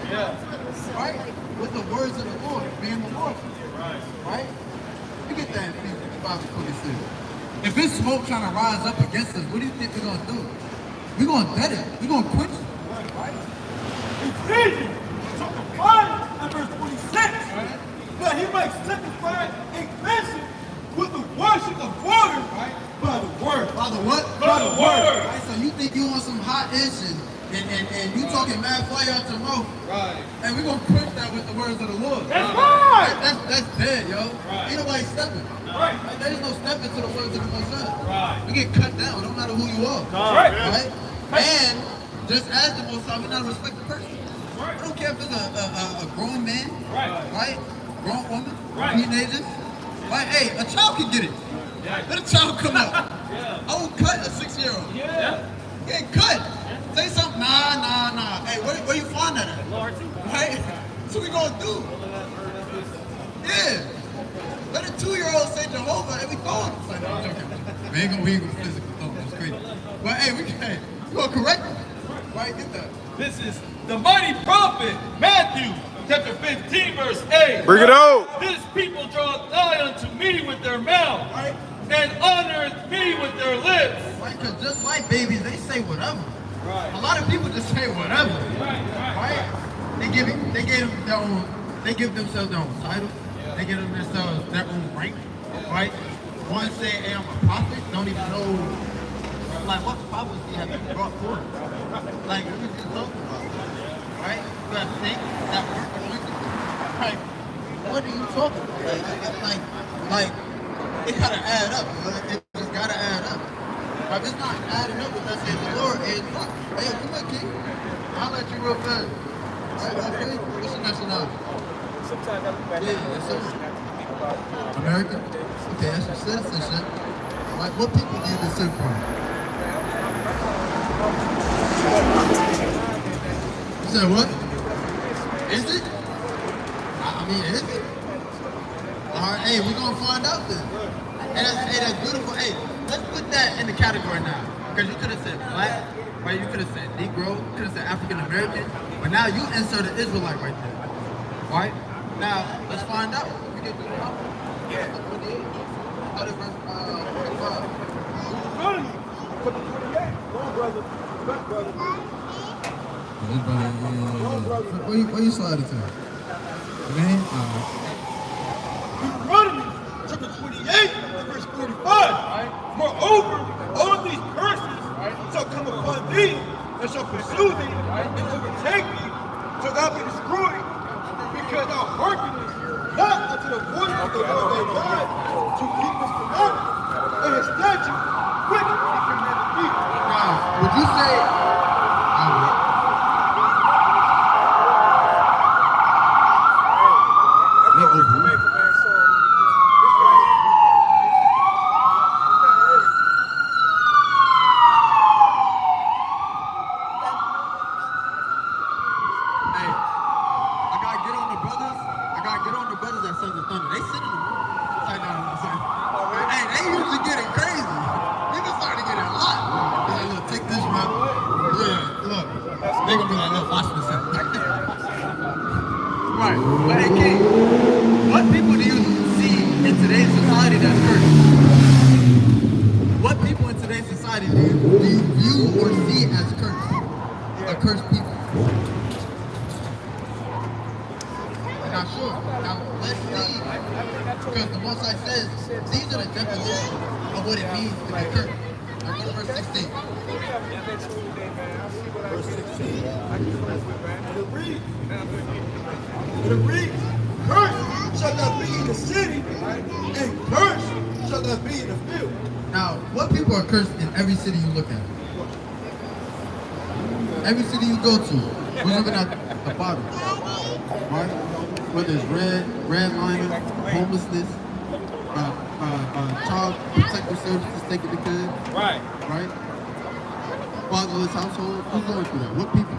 Right? With the words of the Lord, being the Lord. Right? We get that in Ephesians 5:26. If it's smoke trying to rise up against us, what do you think we're going to do? We're going to dead it. We're going to quench it. Right? Ephesians chapter 5 and verse 26. That he might sanctify a nation with the washing of water by the word. By the what? By the word. Right? So you think you want some hot ish and you talking mad fire out your mouth. Right. And we're going to quench that with the words of the Lord. That's right. That's dead, yo. Right. Ain't nobody stepping. Right. There is no stepping to the words of the Most High. Right. We get cut down, no matter who you are. Right. And just as the Most High, we're not a respected person. I don't care if it's a grown man, right? Grown woman, teenagers. Right? Hey, a child can get it. Let a child come up. I won't cut a 6-year-old. Get cut. Say something. Nah. Hey, where you find that at? Right? That's what we gonna do. Yeah. Let a 2-year-old say Jehovah and we throw him. Like, no, I'm joking. We ain't gonna physically throw him. That's crazy. But hey, we gonna correct him. Right? Get that. This is the mighty prophet Matthew chapter 15 verse 8. Bring it out. This people draw nigh unto me with their mouth, and honor me with their lips. Right? Because just like babies, they say whatever. A lot of people just say whatever. Right? They give themselves their own title. They give themselves their own rank. Right? One say, hey, I'm a prophet, don't even know like what prophecy have you brought forth? Like what are you talking about? Right? You gotta think that work anointed. Like, what are you talking about? Like it gotta add up. It just gotta add up. If it's not adding up with us in the Lord, it's not. Hey, come on, King. I'll let you real fast. Right, okay? What's your nationality? Sometimes I look back Yeah, yes, sir. American? Okay, that's your citizenship. Like, what people do you descend from? You said what? Is it? I mean, is it? Alright, hey, we're gonna find out then. Hey, that's beautiful. Hey, let's put that in the category now. Because you could have said black, right? You could have said Negro, you could have said African American, but now you inserted Israelite right there. Right? Now, let's find out. We can do it now. Yeah. Start at verse 45. Where you sliding to? Man? Deuteronomy chapter 28, verse 45. Moreover, all these curses shall come upon thee, and shall pursue thee, and overtake thee, shall thou be destroyed, because thou hearkenest not unto the voice of the Lord thy God, to keep his commandments and his statutes, which he commanded thee. Now, would you say... It reads, cursed shall not be in the city, and cursed shall not be in the field. Now, what people are cursed in every city you look at? Every city you go to, we're looking at the bottom, right? Whether it's red liner, homelessness, child protective services taking the kids, Right. right? Fatherless household, who's going through that? What people?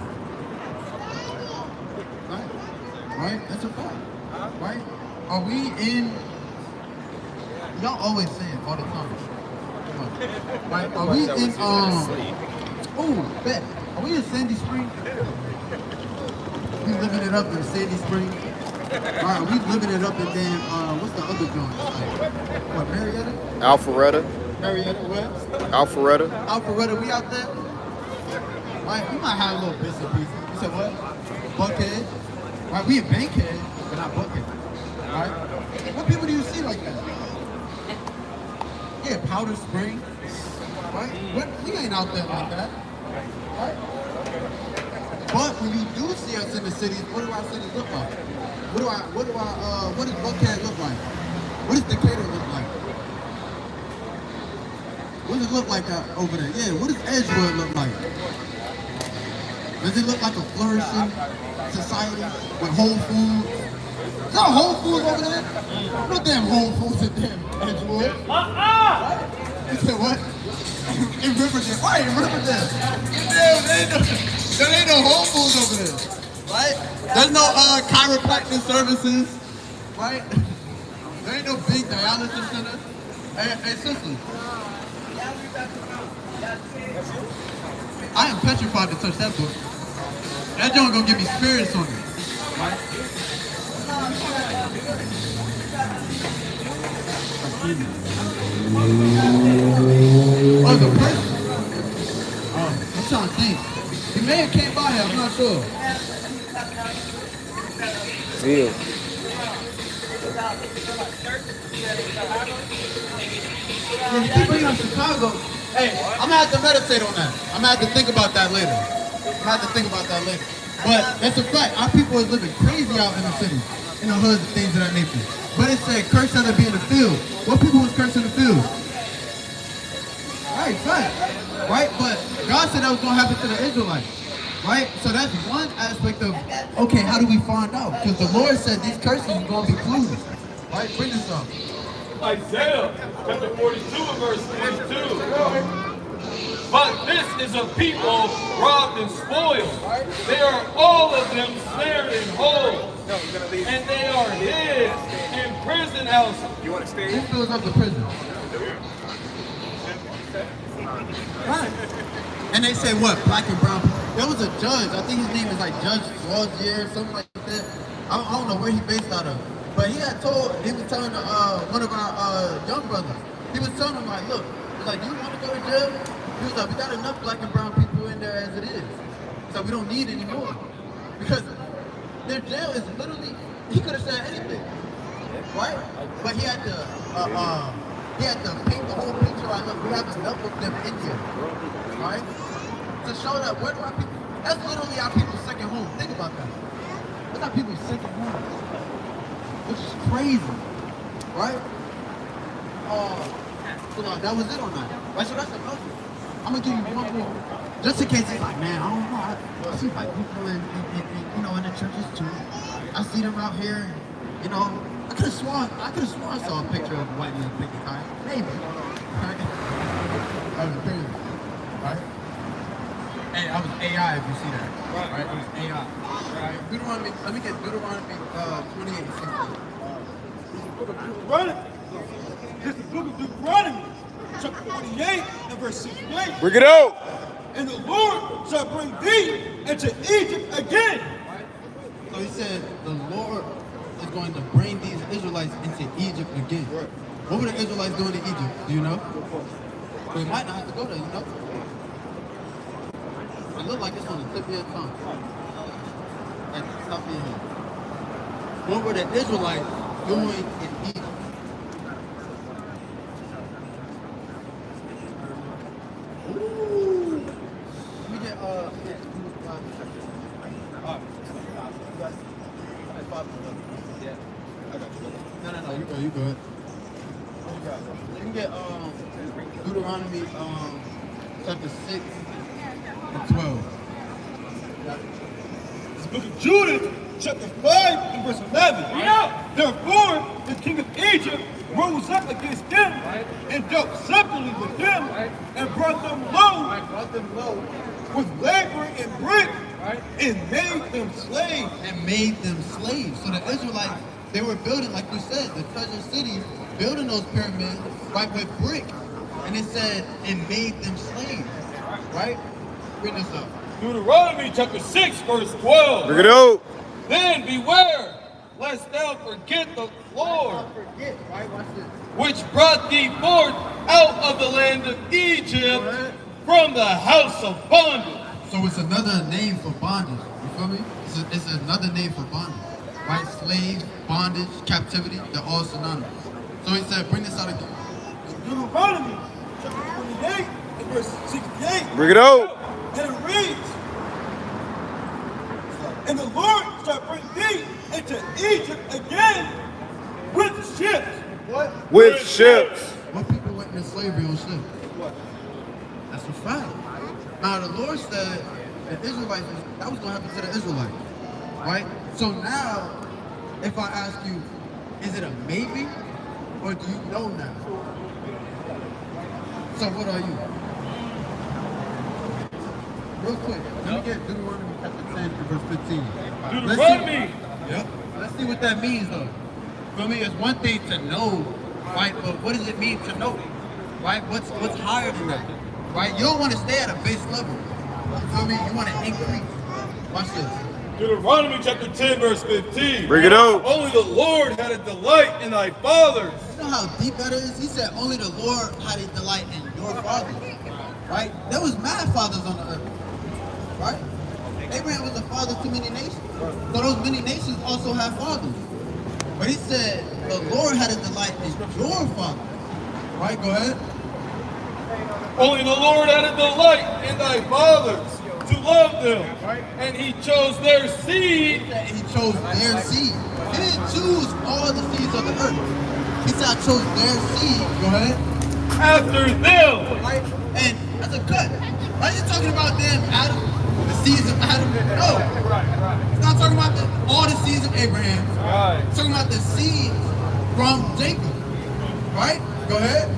Right? That's a fact. Right? Are we in... Y'all always say it all the time. Right? Are we in, oh, bet. Are we in Sandy Springs? we living it up in Sandy Springs. All right, we living it up in damn, what's the other joint? What, Marietta? Alpharetta. Marietta, where? Alpharetta. Alpharetta, we out there? Right, we might have a little bits and pieces. You said what? Buckhead? Right, we in Bankhead, but not Buckhead. Right? What people do you see like that? Yeah, Powder Springs. Right? We ain't out there like that. Right? But when you do see us in the cities, what do our cities look like? What does Buckhead look like? What does Decatur look like? What does it look like over there? Yeah, what does Edgewood look like? Does it look like a flourishing society with Whole Foods? Is there a Whole Foods over there? No damn Whole Foods in damn Edgewood. You said what? In Riverdale. Right, in Riverdale. Damn, there ain't no Whole Foods over there. Right? There's no chiropractic services. Right? There ain't no big dialysis center. Hey, sisters. I am petrified to touch that book. That joint gonna give me spirits on it. Right? Oh, the person? Oh, I'm trying to think. He may have came by here, I'm not sure. Yeah. Yeah, people in Chicago. Hey, I'm gonna have to meditate on that. I'm gonna have to think about that later. But that's a fact. Our people is living crazy out in the city, in the hoods and things of that nature. But it said, curse shall be in the field. What people was cursed in the field? Right, fact. Right? But God said that was gonna happen to the Israelites. Right? So that's one aspect of, okay, how do we find out? Because the Lord said these curses are gonna be proven. Right? Bring this up. Isaiah chapter 42 and verse 22. But this is a people robbed and spoiled. They are all of them snared in holes. And they are hid in prison houses. You want to stay? Who fills up the prison? Right. And they say what? Black and brown people. There was a judge. I think his name is like Judge Flautier or something like that. I don't know where he based out of. But he was telling one of our young brothers. He was telling him like, look, he's like, do you want to go to jail? He was like, we got enough black and brown people in there as it is. So we don't need any more. Because their jail is literally, he could have said anything. Right? But he had to paint the whole picture like, look, we have enough of them in here. Right? To show that where do our people, that's literally our people's second home. Think about that. That's our people's second home. Which is crazy. Right? So that was it on that. Right? So that's enough. I'm gonna give you one more. Just in case it's like, man, I don't know. I see white people in the churches too. I see them out here, I could have sworn I saw a picture of a white man picking cotton. Maybe. Right? That was crazy. Right? Hey, I was AI if you see that. Right? It was AI. Right? Deuteronomy, let me get Deuteronomy 28:16. Deuteronomy. This is the book of Deuteronomy, chapter 48 and verse 68. Bring it out. And the Lord shall bring thee into Egypt again. So he said the Lord is going to bring these Israelites into Egypt again. What were the Israelites doing in Egypt? Do you know? We might not have to go there, you know? It looked like it's on the tip of your tongue. Like the top of your head. What were the Israelites doing in Egypt? Ooh. Let me get, No, you good. Let me get Deuteronomy chapter 6 and 12. It's the book of Judith, chapter 5 and verse 11. Therefore, the king of Egypt rose up against them and dealt severally with them and brought them low with labor and brick and made them slaves. So the Israelites, they were building, like you said, the treasure cities, building those pyramids, right, with brick. And it said, it made them slaves, right? Bring this up. Deuteronomy chapter 6, verse 12. Bring it out. Then beware, lest thou forget the Lord, Forget, right? Watch this. which brought thee forth out of the land of Egypt from the house of bondage. So it's another name for bondage. You feel me? It's another name for bondage. Right? Slaves, bondage, captivity, they're all synonymous. So he said, bring this out again. Deuteronomy chapter 28 and verse 68. Bring it out. And it reads, and the Lord shall bring thee into Egypt again with ships. What? With ships. What people went into slavery on ships? That's a fact. Now the Lord said the Israelites, that was going to happen to the Israelites. Right? So now, if I ask you, is it a maybe? Or do you know now? So what are you? Real quick, let me get Deuteronomy chapter 10 and verse 15. Deuteronomy. Yep. Let's see what that means though. For me, it's one thing to know, right? But what does it mean to know? Right? What's higher than that? Right? You don't want to stay at a base level. You feel me? You want to increase. Watch this. Deuteronomy chapter 10, verse 15. Bring it out. Only the Lord had a delight in thy fathers. You know how deep that is? He said only the Lord had a delight in your fathers. Right? There was mad fathers on the earth. Right? Abraham was the father to many nations. So those many nations also have fathers. But he said the Lord had a delight in your fathers. Right? Go ahead. Only the Lord had a delight in thy fathers to love them. And he chose their seed. And he chose their seed. He didn't choose all the seeds of the earth. He said I chose their seed. Go ahead. After them. Right? And that's a cut. Right? You're talking about them Adam, the seeds of Adam. No. It's not talking about all the seeds of Abraham. Right. It's talking about the seeds from Jacob. Right? Go ahead.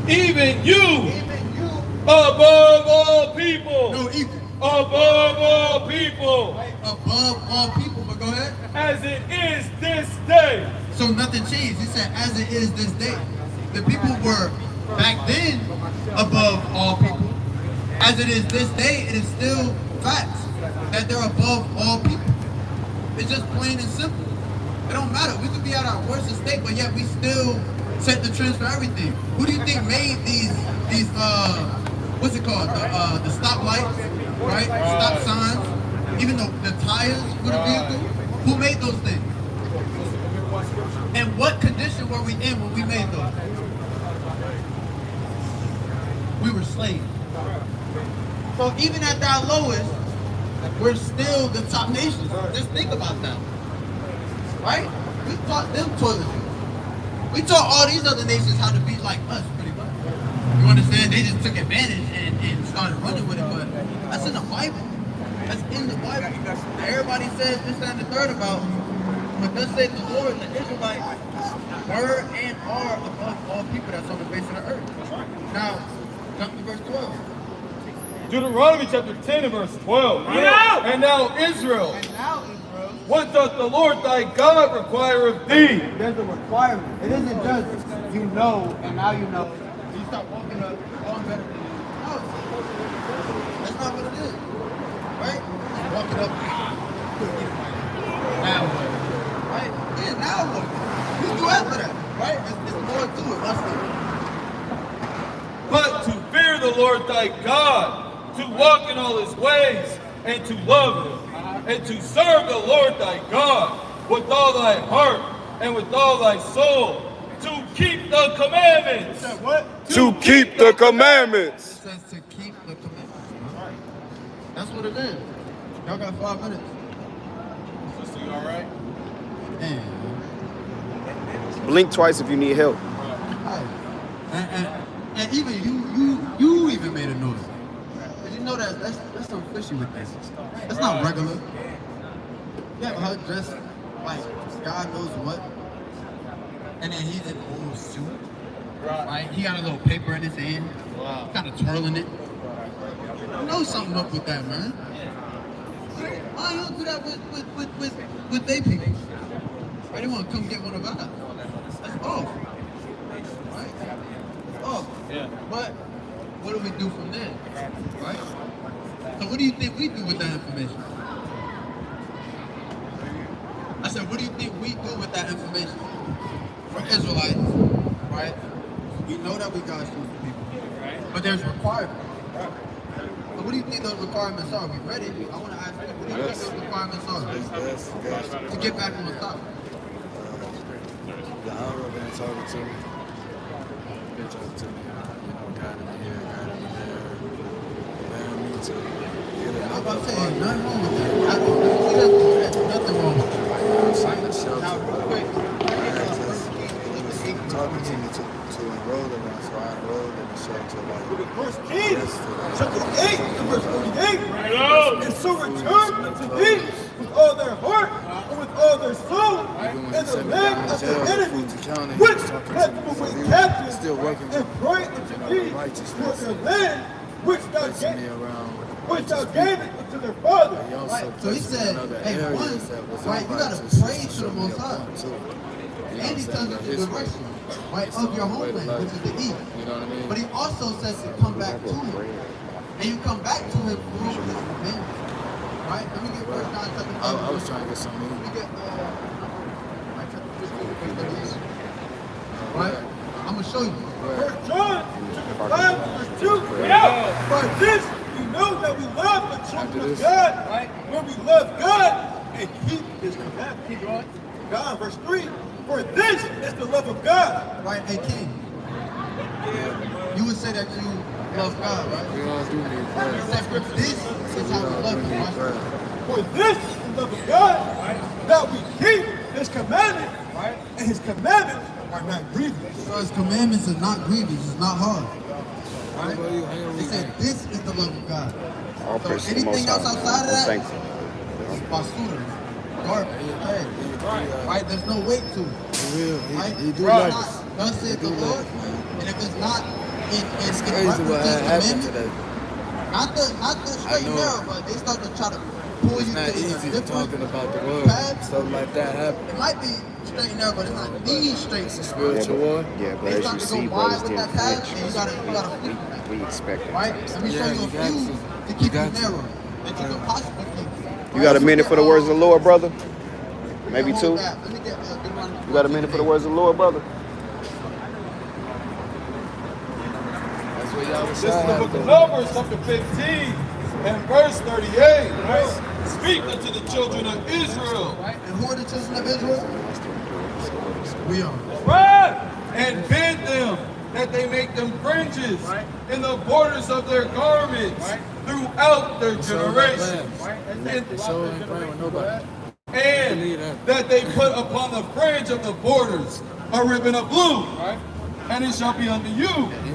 Even you, above all people. No evil. Above all people. Above all people. But go ahead. As it is this day. So nothing changed. He said, as it is this day. The people were back then above all people. As it is this day, it is still facts that they're above all people. It's just plain and simple. It don't matter. We could be at our worst estate, but yet we still set the trends for everything. Who do you think made these what's it called? The stop lights, right? Stop signs, even the tires for the vehicle. Who made those things? And what condition were we in when we made those? We were slaves. So even at our lowest, we're still the top nation. Just think about that. Right? We taught them toiletry. We taught all these other nations how to be like us, pretty much. You understand? They just took advantage and started running with it, but that's in the Bible. That's in the Bible. Everybody says this and the third about, but thus says the Lord, the Israelites were and are above all people that's on the face of the earth. Now, jump to verse 12. Deuteronomy chapter 10 and verse 12. And now Israel. What doth the Lord thy God require of thee? There's a requirement. It isn't just you know and now you know. You start walking up, all better than you. No. That's not what it is. Right? Just walking up. Now what? Right? Yeah, now what? You do after that. Right? It's more to it. Watch this. But to fear the Lord thy God, to walk in all his ways, and to love him, and to serve the Lord thy God with all thy heart and with all thy soul, to keep the commandments. What? To keep the commandments. It says to keep the commandments. That's what it is. Y'all got 5 minutes. Sister, you all right? And, Blink twice if you need help. and even you even made a noise. Did you know that's some fishy with this? That's not regular. You have her dressed like God knows what, and then he's in an old suit, right? He got a little paper in his hand, kind of twirling it. You know something up with that, man. Why you don't do that with they people? Why they want to come get one of ours? That's off, right? Off. Yeah. But what do we do from there, right? So what do you think we do with that information? I said, what do you think we do with that information? For Israelites, right? We know that we God's chosen people, but there's requirements. So what do you think those requirements are? We ready? I want to ask you, what do you think those requirements are? To get back on the top. The hour been talking to me. Been talking to me, guiding me here, guiding me there. Allowing me to get I'm another about to say, apartment. nothing wrong with that. There's nothing wrong with that. Outside the shelter. Now, real quick, Talking to me to enroll in us, so I enrolled in the shelter. Like, First Kings, yesterday. chapter 8, and verse 48. And so return unto thee with all their heart, and with all their soul, Even when and he the sent me land down to of the jail for enemy, Fulton County, he which was talking hath to me. been So he with was captives, still working and with pray unto the thee righteousness. for their land, which thou placing me gave, around which thou righteous gave people. it unto their father. He also Right, so he placed me said, in other hey, areas one, that was right, you gotta unrighteous pray to to show the me Most a High. point too. You know And he what I'm tells saying? you the His way. direction, right, It's of the your only way to homeland, life. which is the east. You know what I mean? But he also says to come back to him. And you come back to him through his commandments. Right? Let me get First John chapter 5. I was trying to get something. Let me get chapter 15, verse 38. Right? I'm gonna show you. First John, chapter 5, verse 2. By this we know that we love the children of God, when we love God and keep his commandments. Keep going. God, verse 3. For this is the love of God. Right? Hey, King. You would say that you love God, right? We all do need He prayer. said, for this is how we love him, right? For this is the love of God, that we keep his commandments, and his commandments are not grievous. So his commandments are not grievous, it's not hard. How about you? How you He said, reading? this is the love of God. All So praise to the Most anything else High. outside of I'm that, thankful. basura, garbage, trash. Right? There's no weight to it. For real, Right? he do It's like not, us. thus saith the do Lord, like us, man. and if it's not in It's in crazy what reference to his happened commandment, today. not the straight and know. narrow, but they start to try to pull It's you not to a easy different talking about the word. path. Stuff like that happen. It might be straight and narrow, but it's not the straight It's a and narrow. spiritual war. Yeah, but They as start you to see, go brothers wide with didn't that path, flinch. and you gotta flip that. We expect it. Right? Let me show Yeah, you a you got few to. to You keep you got to. narrow, that you can possibly keep. You got a minute for the words of the Lord, brother? Maybe two? Let me get Deuteronomy You got a minute for the words of the Lord, brother? That's what y'all was This is the saying. book of Numbers, chapter 15, and verse 38. Right? Speak unto the children of Israel. Right? And who are the children of Israel? We are. Right? And bid them that they make them fringes in the borders of their garments throughout their generations. They so ain't playing with nobody. And that they put upon the fringe of the borders a ribbon of blue. And it shall be unto you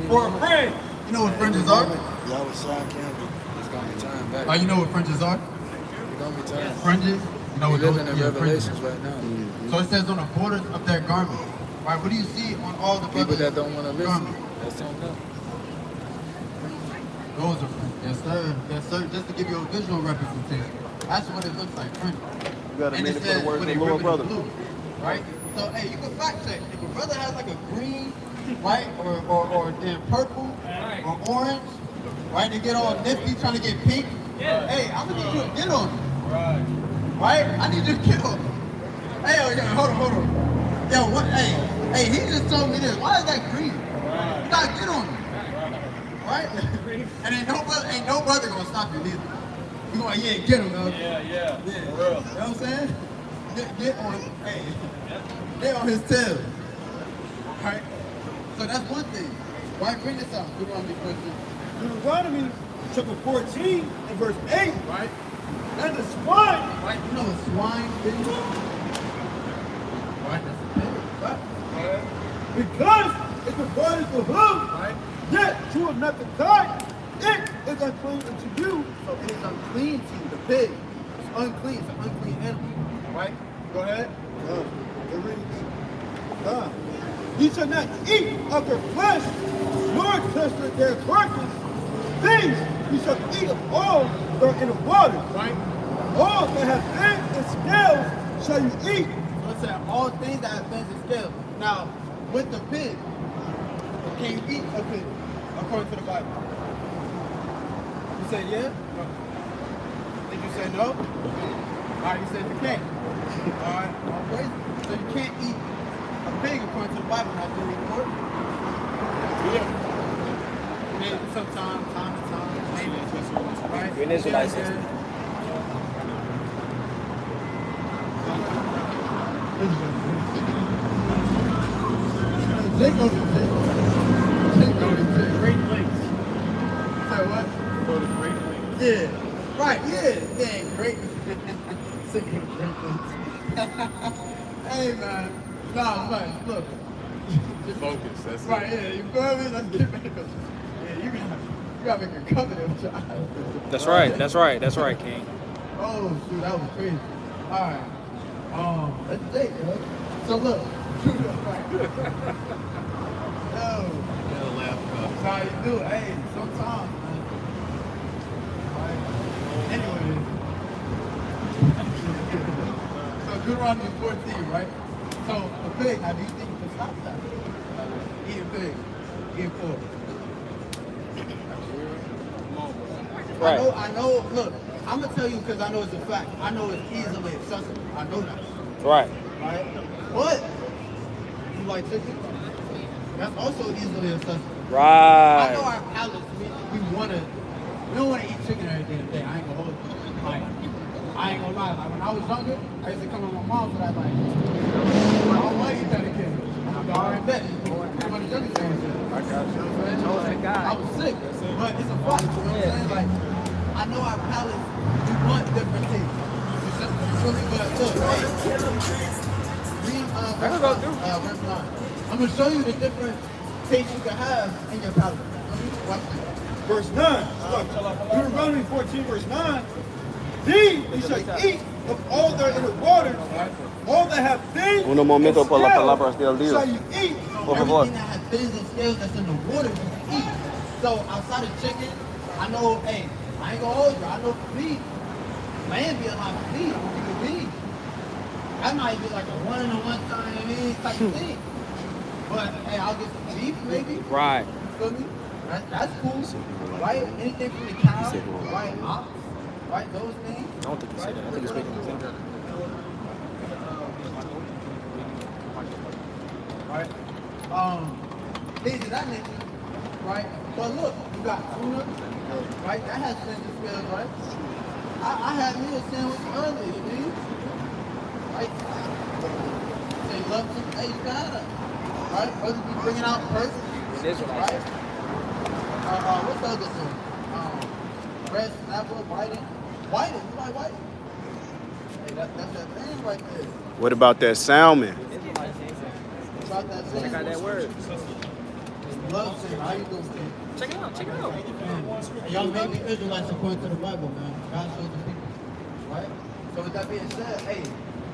for a fringe. You know what fringes are? Y'all was saying Campbell. It's gonna be time back. Oh, you know what fringes are? It's gonna be time. Fringes? You know We what those living in yeah, Revelations fringes. right now. So it says on the borders of their garments. Right? What do you see on all the People brothers' that don't want to listen, garments? that's on them. Those are fringes. Yes, sir. Yes, sir. Just to give you a visual representation. That's what it looks like, fringes. You got a And it minute for says the words of with the a Lord, ribbon of brother? blue, right? So, hey, you can fact check. If a brother has like a green, right, or then purple, or orange, right, they get all nifty trying to get pink. Hey, I'm gonna need you to get on me. Right? I need you to get on me. Hey, hold on. Yo, what? Hey, he just told me this. Why is that green? You gotta get on me. Right? And ain't no brother gonna stop you neither. You going, yeah, get him, man. Yeah. Yeah, you know what I'm saying? Get on, hey, get on his tail. Right? So that's one thing. Why bring this out? Deuteronomy 14. Deuteronomy chapter 14 and verse 8. Right? And the swine. Right? You know what swine is? Right? That's a pig. Right? Because it divided the hoof, right? Yet you have not the kind, it is unclean unto you. So it is unclean to you, the pig. It's unclean. It's an unclean animal. Right? Go ahead. It reads, ye shall not eat of their flesh, nor touch their carcass. These ye shall eat of all that are in the water, right? All that have fins and scales shall you eat. So it said all things that have fins and scales. Now, with the pig, can you eat a pig according to the Bible? You say yeah? you say no? All right, you said you can't. All right, all praise. So you can't eat a pig according to the Bible, not doing it pork. Yeah. Maybe sometime, time to time, maybe. Right? You're an Israelite sister. Great links. Say what? Go to Great Lakes. Yeah. Right, yeah. Dang, great. Hey, man. Nah, man, look. Focus, that's Right, it. yeah, you feel me? Let's get back up. Yeah, you gotta make a covenant with your eyes. That's right. That's right. That's right, King. Oh, shoot, that was crazy. All right. Let's take it. So, look. Yo. That's how you do it. Hey, sometimes, man. Right. Anyway. So, Deuteronomy 14, right? So, the pig, how do you think you can stop that? Eat a pig. Eat pork. Right. I know, look, I'm going to tell you because I know it's a fact. I know it's easily accessible. I know that. Right. Right? But, you like chicken? That's also easily accessible. I know Right. our palates, we don't want to eat chicken every damn day. I ain't going to hold you. Like, I ain't going to lie. Like, when I was younger, I used to come with my mom for that, like, I don't want to eat that again. I'm already bet. I'm going to junkie things. I got you. I was sick, but it's a fact. You know what I'm saying? Like, I know our palates, we want different things. You feel me? But look, hey, read verse 9. I'm going to show you the different tastes you can have in your palate. Watch this. Verse 9. Look, Deuteronomy 14, verse 9. These you shall eat of all their inner waters, all that have fins Un momento and por la scales palabra del Dios. shall you eat. Por favor. Everything that has fins and scales that's in the water you can eat. So outside of chicken, I know, hey, I ain't gonna hold you. I know for me, man be a lot for me. I'm gonna keep it beef. That might be like a one in a one time, I mean, type of thing. But hey, I'll get some beef maybe. Right. You feel me? That's cool. Right? Anything from the cow, right? Ox, right? Those things. I don't think he said that. I think he's making a thing. Right? Things of that nature, right? But look, you got tuna, right? That has fins and scales, right? I had me a sandwich earlier, you mean? Right? Say love some, hey, you got it. Right? Brothers be bringing out perks, It is what I right? said. What's the other thing? Red snapper, whiting. Whiting, you like whiting? Hey, that's that thing right there. What about that salmon? About that thing. Check out that word. Love saying, how you doing, man? Check it out. Check it out. Y'all may be Israelites according to the Bible, man. God shows the people, right? So with that being said, hey,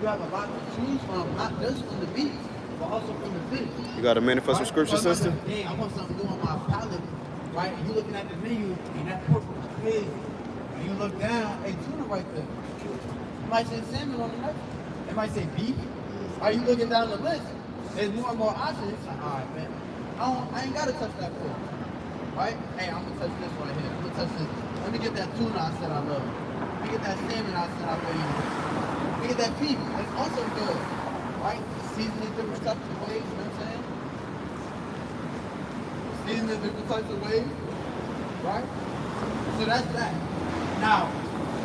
you have a lot to choose from, not just from the beef, but also from the fish. You got a minute for some scripture, sister? Hey, I want something new on my palate, right? And you looking at the menu, and that purple pig, and you look down, hey, tuna right there. It might say salmon on the next one. It might say beef. Are you looking down the list? There's more and more options. It's like, all right, man. I ain't gotta touch that fish, right? Hey, I'm gonna touch this right here. I'm gonna touch this. Let me get that tuna I said I love. Let me get that salmon I said I love. Let me get that beef. It's also good, right? Season it different types of ways. You know what I'm saying? Season it different types of ways, right? So that's that. Now,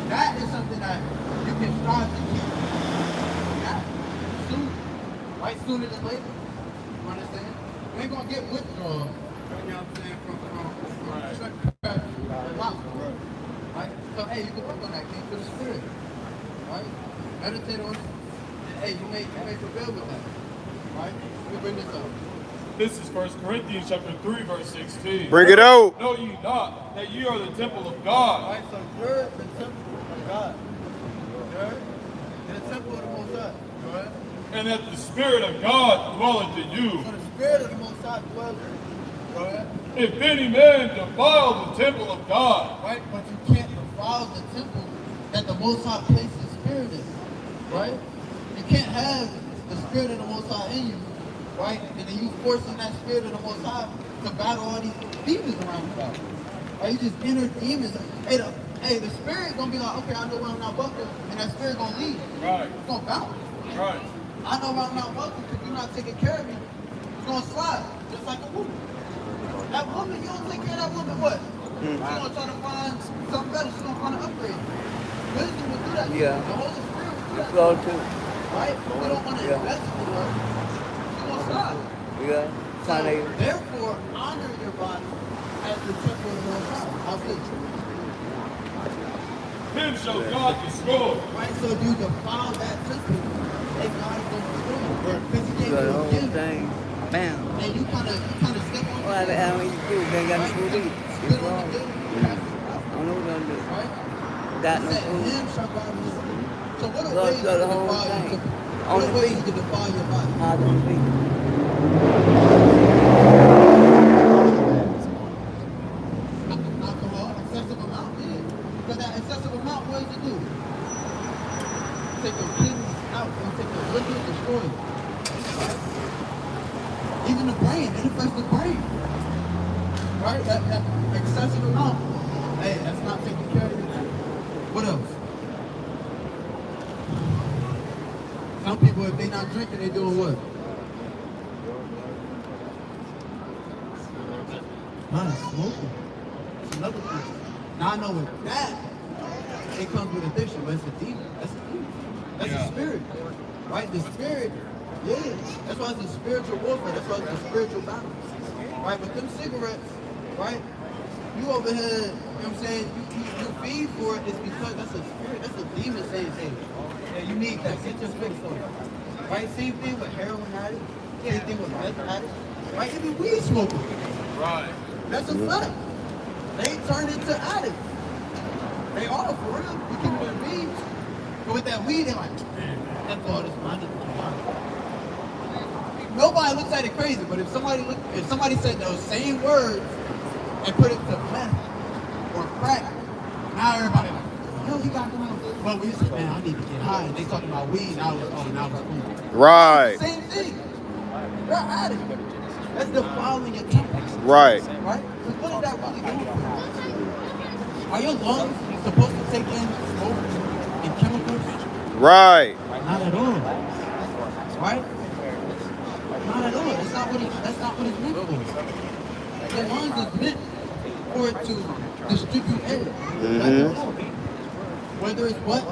that is something that you can start to keep. That soon, right? Sooner than later. You understand? You ain't gonna get withdrawal. You know what I'm saying? From right? So hey, you can work on that. King for the spirit, right? Meditate on it. And hey, you may prevail with that, right? Let me bring this up. This is 1 Corinthians chapter 3, verse 16. Bring it out. Know ye not that ye are the temple of God, Right? So you're the temple of God. You're the temple of the Most High. Go ahead. and that the Spirit of God dwelleth in you. So the spirit of the Most High dwells in you. Go ahead. If any man defile the temple of God, Right? But you can't defile the temple that the Most High placed His Spirit in. Right? You can't have the Spirit of the Most High in you, right? And then you forcing that Spirit of the Most High to battle all these demons around you. Right? You just inner demons. Hey, hey, the spirit gonna be like, okay, I know when I'm not welcome, and that spirit gonna leave. Right. It's gonna bounce. Right. I know when I'm not welcome because you're not taking care of me. It's gonna slide, just like a woman. That woman, you don't take care of that woman, what? She's gonna try to find something better. She's gonna find an upgrade. Wisdom will do that. Yeah. The Holy Spirit will do that. Well, too. Right? We don't want to Yeah. invest in her. She's gonna slide. Yeah. So, Kind of. therefore, honor your body as the temple of the Most High. How's this? Him shall God destroy. Right? So if you defile that temple, then God is going to destroy you. Because he gave The you a whole gift. thing. Bam. And you kind of step on Well, I don't eat food. They ain't got no food to eat. Spit It's on wrong. the gift, you pass it out. I don't know what I'm gonna do. Right? Got no Said, food. him shall God destroy. So what are Lord, ways you the can whole defile your thing. temple? On What the are ways feet. you can defile your body? Hard on the feet. Alcohol, excessive amount, yeah. Because that excessive amount, what does it do? Take your kidneys out, and take your liver, destroy it. Right? Even the brain, it affects the brain. Right? That excessive amount, hey, that's not taking care of your brain. What else? Some people, if they're not drinking, they're doing what? Smoking. That's another thing. Now I know with that, it comes with addiction, but it's a demon. That's a demon. That's a spirit. Right? The spirit, yeah. That's why it's a spiritual warfare. That's why it's a spiritual battle. Right? But them cigarettes, right? You over here, you know what I'm saying? You feed for it, it's because that's a spirit, that's a demon saying, hey, yeah, you need that. Get your fix on it. Right? Same thing with heroin addict. Same thing with meth addict. Right? Even weed smoking. Right. That's a fact. They turn into addicts. They are, for real. You keep their weeds. But with that weed, they're like, man, that's all this money. Nobody looks at it crazy, but if somebody said those same words and put it to meth or crack, now everybody like, yo, you got to know. Well, we said, man, I need to get high. And they talking about weed, now it's cool. Right. Same thing. They're addicts. That's defiling your temple. Right. Right? So what is that really doing for you? Are your lungs supposed to take in smoke and chemicals? Right. Not at all. Right? Not at all. That's not what it's meant for. The lungs is meant for it to distribute air. That's all. Whether it's what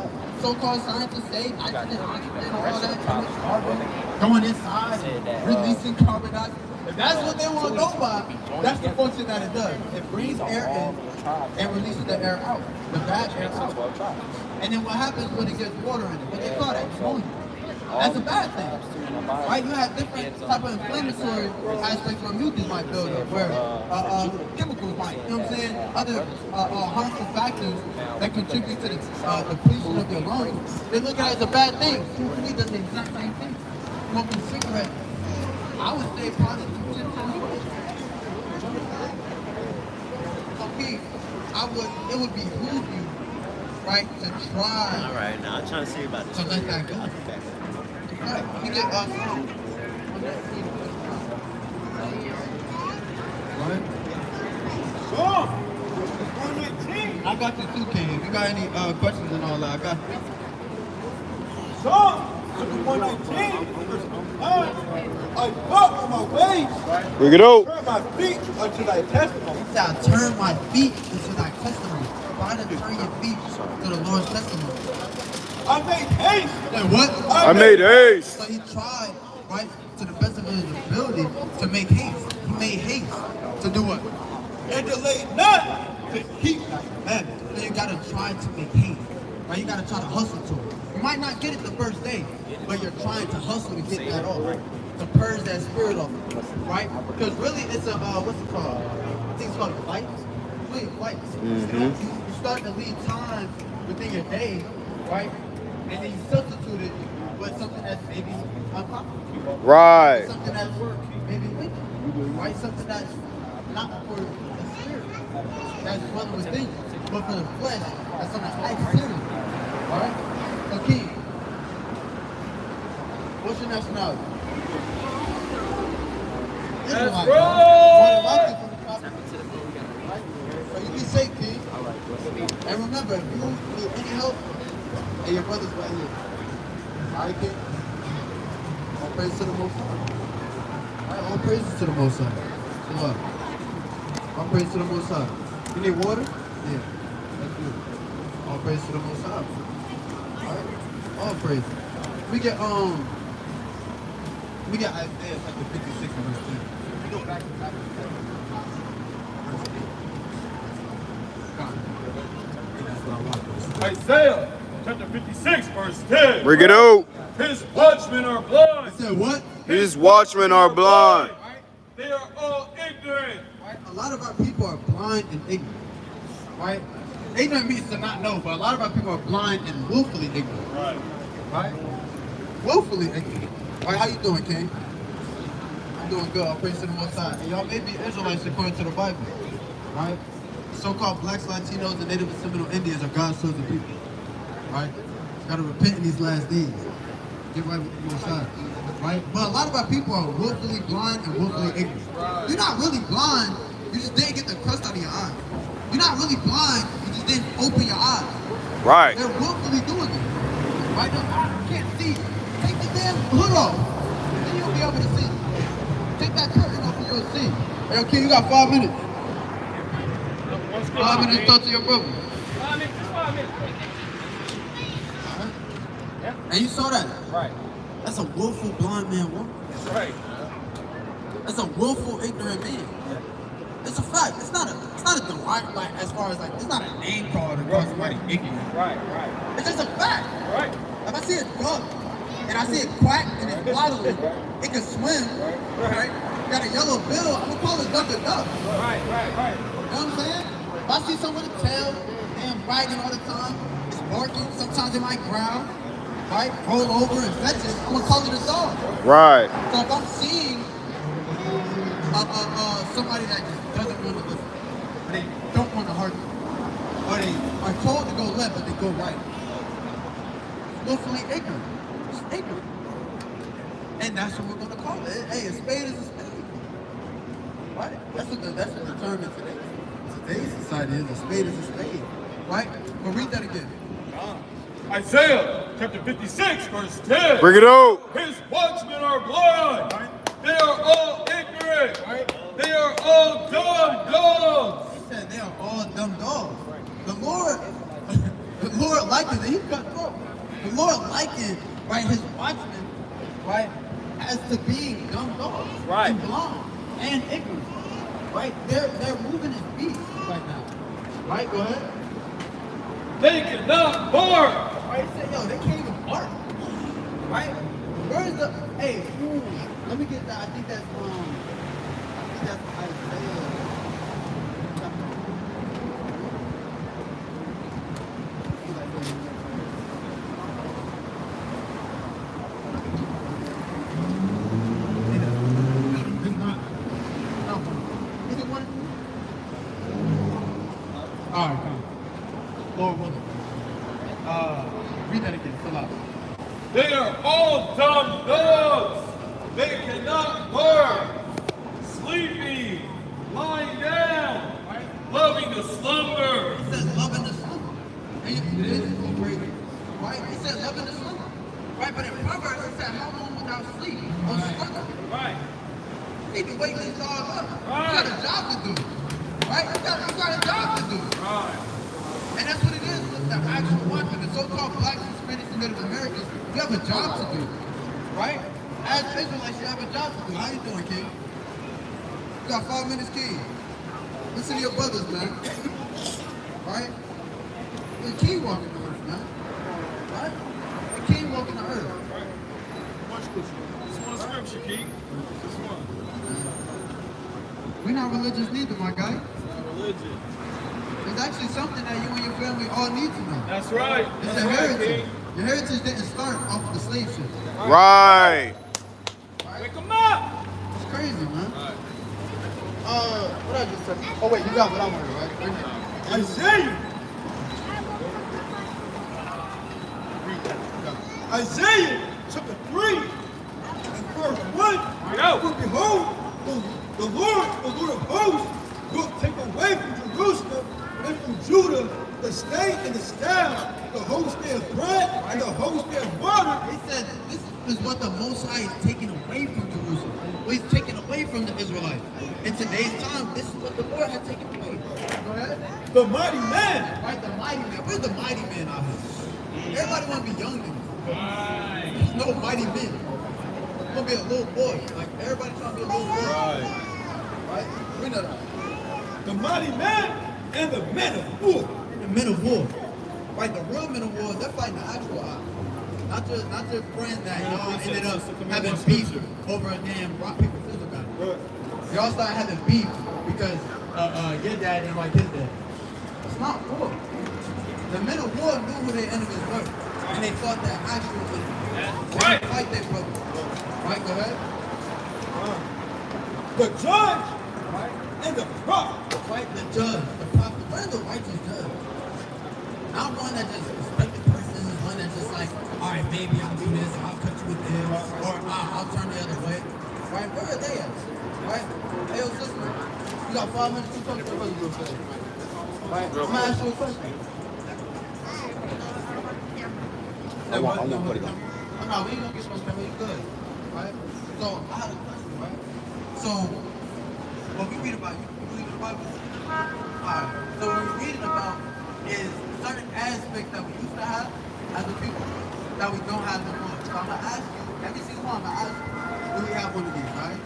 so-called scientists say, nitrogen, oxygen, all that, carbon, going inside, releasing carbon dioxide. If that's what they want to go by, that's the function that it does. It brings air in and releases the air out, the bad air out. And then what happens when it gets water in it? What they call that? Pneumonia. That's a bad thing. Right? You have different type of inflammatory aspects where mucus might build up, where chemicals might, you know what I'm saying? Other harmful factors that contribute to the depletion of your lungs. They look at it as a bad thing. He does the exact same thing. Smoking cigarettes. I would say probably 10 times worse. Okay, it would behoove you, right, to try. All right, now I'm trying to see about this. To let that go. Okay. All right, let me get right? Boom! 119. I got you too, King. If you got any questions and all that, I got you. Psalm 119. I walk on my ways. Bring it out. Turn my feet unto thy testimony. He said, I turn my feet into thy testimony. Why to turn your feet to the Lord's testimony? I made haste. Like what? I made haste. So he tried, right, to the best of his ability to make haste. He made haste to do what? And delay not to keep thy commandments. So you gotta try to make haste. Right? You gotta try to hustle to it. You might not get it the first day, but you're trying to hustle to get that off. To purge that spirit off. Right? Because really it's a what's it called? I think it's called a flight. It's really a flight. You start to leave time within your day, right? And then you substitute it with something that's maybe unpopular. Right. Something that's maybe wicked. Right? Something that's not for the spirit. That's dwelling within you. But for the flesh, that's something that's exterior. Alright? So King, what's your nationality? Let's Israelite, roll! right? From the prophet. Right? So you be safe, King. And remember, if you need any help, hey, your brother's right here. All right, kid? All praise to the Most High. All right, all praises to the Most High. So what? All praise to the Most High. You need water? Yeah. That's good. All praise to the Most High. All right? All praise. We get Isaiah chapter 56 and verse 10. We go back to verse 8. That's what I want. Isaiah chapter 56, verse 10. Bring it out. His watchmen are blind. It said what? His watchmen are blind. Right? They are all ignorant. Right? A lot of our people are blind and ignorant. Right? Ignorant means to not know, but a lot of our people are blind and willfully ignorant. Right. Right? Willfully ignorant. Right? How you doing, King? I'm doing good. I'll praise to the Most High. And y'all may be Israelites according to the Bible. Right? So-called blacks, Latinos, and Native and Seminole Indians are God's chosen people. Right? Gotta repent in these last days. Get right with the Most High. Right? But a lot of our people are willfully blind and willfully ignorant. You're not really blind, you just didn't get the crust out of your eyes. You're not really blind, you just didn't open your eyes. Right. They're willfully doing it. Right? You can't see. Take the damn hood off. Then you'll be able to see. Take that curtain off and you'll see. Hey, okay, you got 5 minutes. 5 minutes to talk to your brother. 5 minutes, just 5 minutes. And you saw that? Right. That's a willful blind man walking. That's right. That's a willful ignorant man. It's a fact. It's not a derived, like, as far as like, it's not a name call to call somebody ignorant. Right. It's just a fact. Right. If I see a duck and I see it quack and it's waddling, it can swim, right? Got a yellow bill, I'm gonna call a duck a duck. Right. You know what I'm saying? If I see someone with a tail and wagging all the time, it's barking, sometimes it might growl, right? Roll over and fetch it, I'm gonna call it a dog. Right. So if I'm seeing somebody that just doesn't want to listen, or they don't want to hearken, or they are told to go left but they go right, willfully ignorant. It's ignorant. And that's what we're going to call it. Hey, a spade is a spade. Right? That's what the term is today. Today's society is a spade is a spade. Right? But read that again. Isaiah chapter 56, verse 10. Bring it out. His watchmen are blind. Right? They are all ignorant. Right? They are all dumb dogs. He said they are all dumb dogs. The Lord likened it. He cut throat. The Lord likened, right, his watchmen, right, as to being dumb dogs. Right. And blind and ignorant. Right? They're moving as beasts right now. Right? Go ahead. They cannot bark. Right? He said, yo, they can't even bark. Right? Where's the let me get that. I think that's Isaiah. All right, come. Lord willing. Read that again. Fill out. They are all dumb dogs. They cannot bark. Sleeping, lying down, loving to slumber. It says loving the slumber. And it is crazy. Right? It says loving the slumber. Right? But in Proverbs it said how long without sleep? Or slumber. Right. You need to wake this dog up. Right. You got a job to do. Right? You got a job to do. Right. And that's what it is with the actual watchmen, the so-called blacks, Hispanics, and Native Americans. You have a job to do, right? As Israelites, you have a job to do. How you doing, King? You got 5 minutes, King. Listen to your brothers, man. Right? The King walking the earth, man. Right? The King walking the earth. Watch this. This one scripture, King. This one. We're not religious neither, my guy. It's not religion. It's actually something that you and your family all need to know. That's right. It's That's a right, heritage. King. Your heritage didn't start off of the slave ship. Right. Wake them up. It's crazy, man. What I just said? Oh wait, you got what I wanted, right? Bring it. Isaiah. Isaiah chapter 3 and verse 1. For behold, the Lord of hosts will take away from Jerusalem and from Judah the steak and the staff, the host of bread and the host of water. He said this is what the Most High is taking away from Jerusalem. What he's taking away from the Israelites. In today's time, this is what the Lord has taken away. Go ahead. The mighty man. Right, the mighty man. Where's the mighty man out here? Everybody want to be young niggas. There's no mighty men. You want to be a little boy. Like, everybody trying to be a little boy. Right? We know that. The mighty man and the men of war. The men of war. Right, the real men of war, they're fighting the actual eye. Not your friend that y'all ended up having beef over a damn rock, paper, scissors battle. Y'all started having beef because your dad didn't like his dad. It's not war. The men of war knew who their enemies were. And they fought their actual enemies. They didn't fight their brothers. Right, go ahead. The judge and the prophet. Right, the judge, the prophet. Where's the righteous judge? Not one that just respect the person, one that's just like, all right, baby, I'll do this, I'll cut you with this, or I'll turn the other way. Right, where are they at? Right? Hey, yo, sister, you got 5 minutes to talk to the brother real fast. Right, I'm gonna ask you a question. I want to put it on. Oh, no, we ain't gonna get supposed to come in, you good. Right? So, I had a question, right? So, what we read about, you read the Bible? Alright, so what we're reading about is certain aspects that we used to have as a people that we don't have no more. So I'm gonna ask you, every single one, I'm gonna ask you, do we have one of these, right?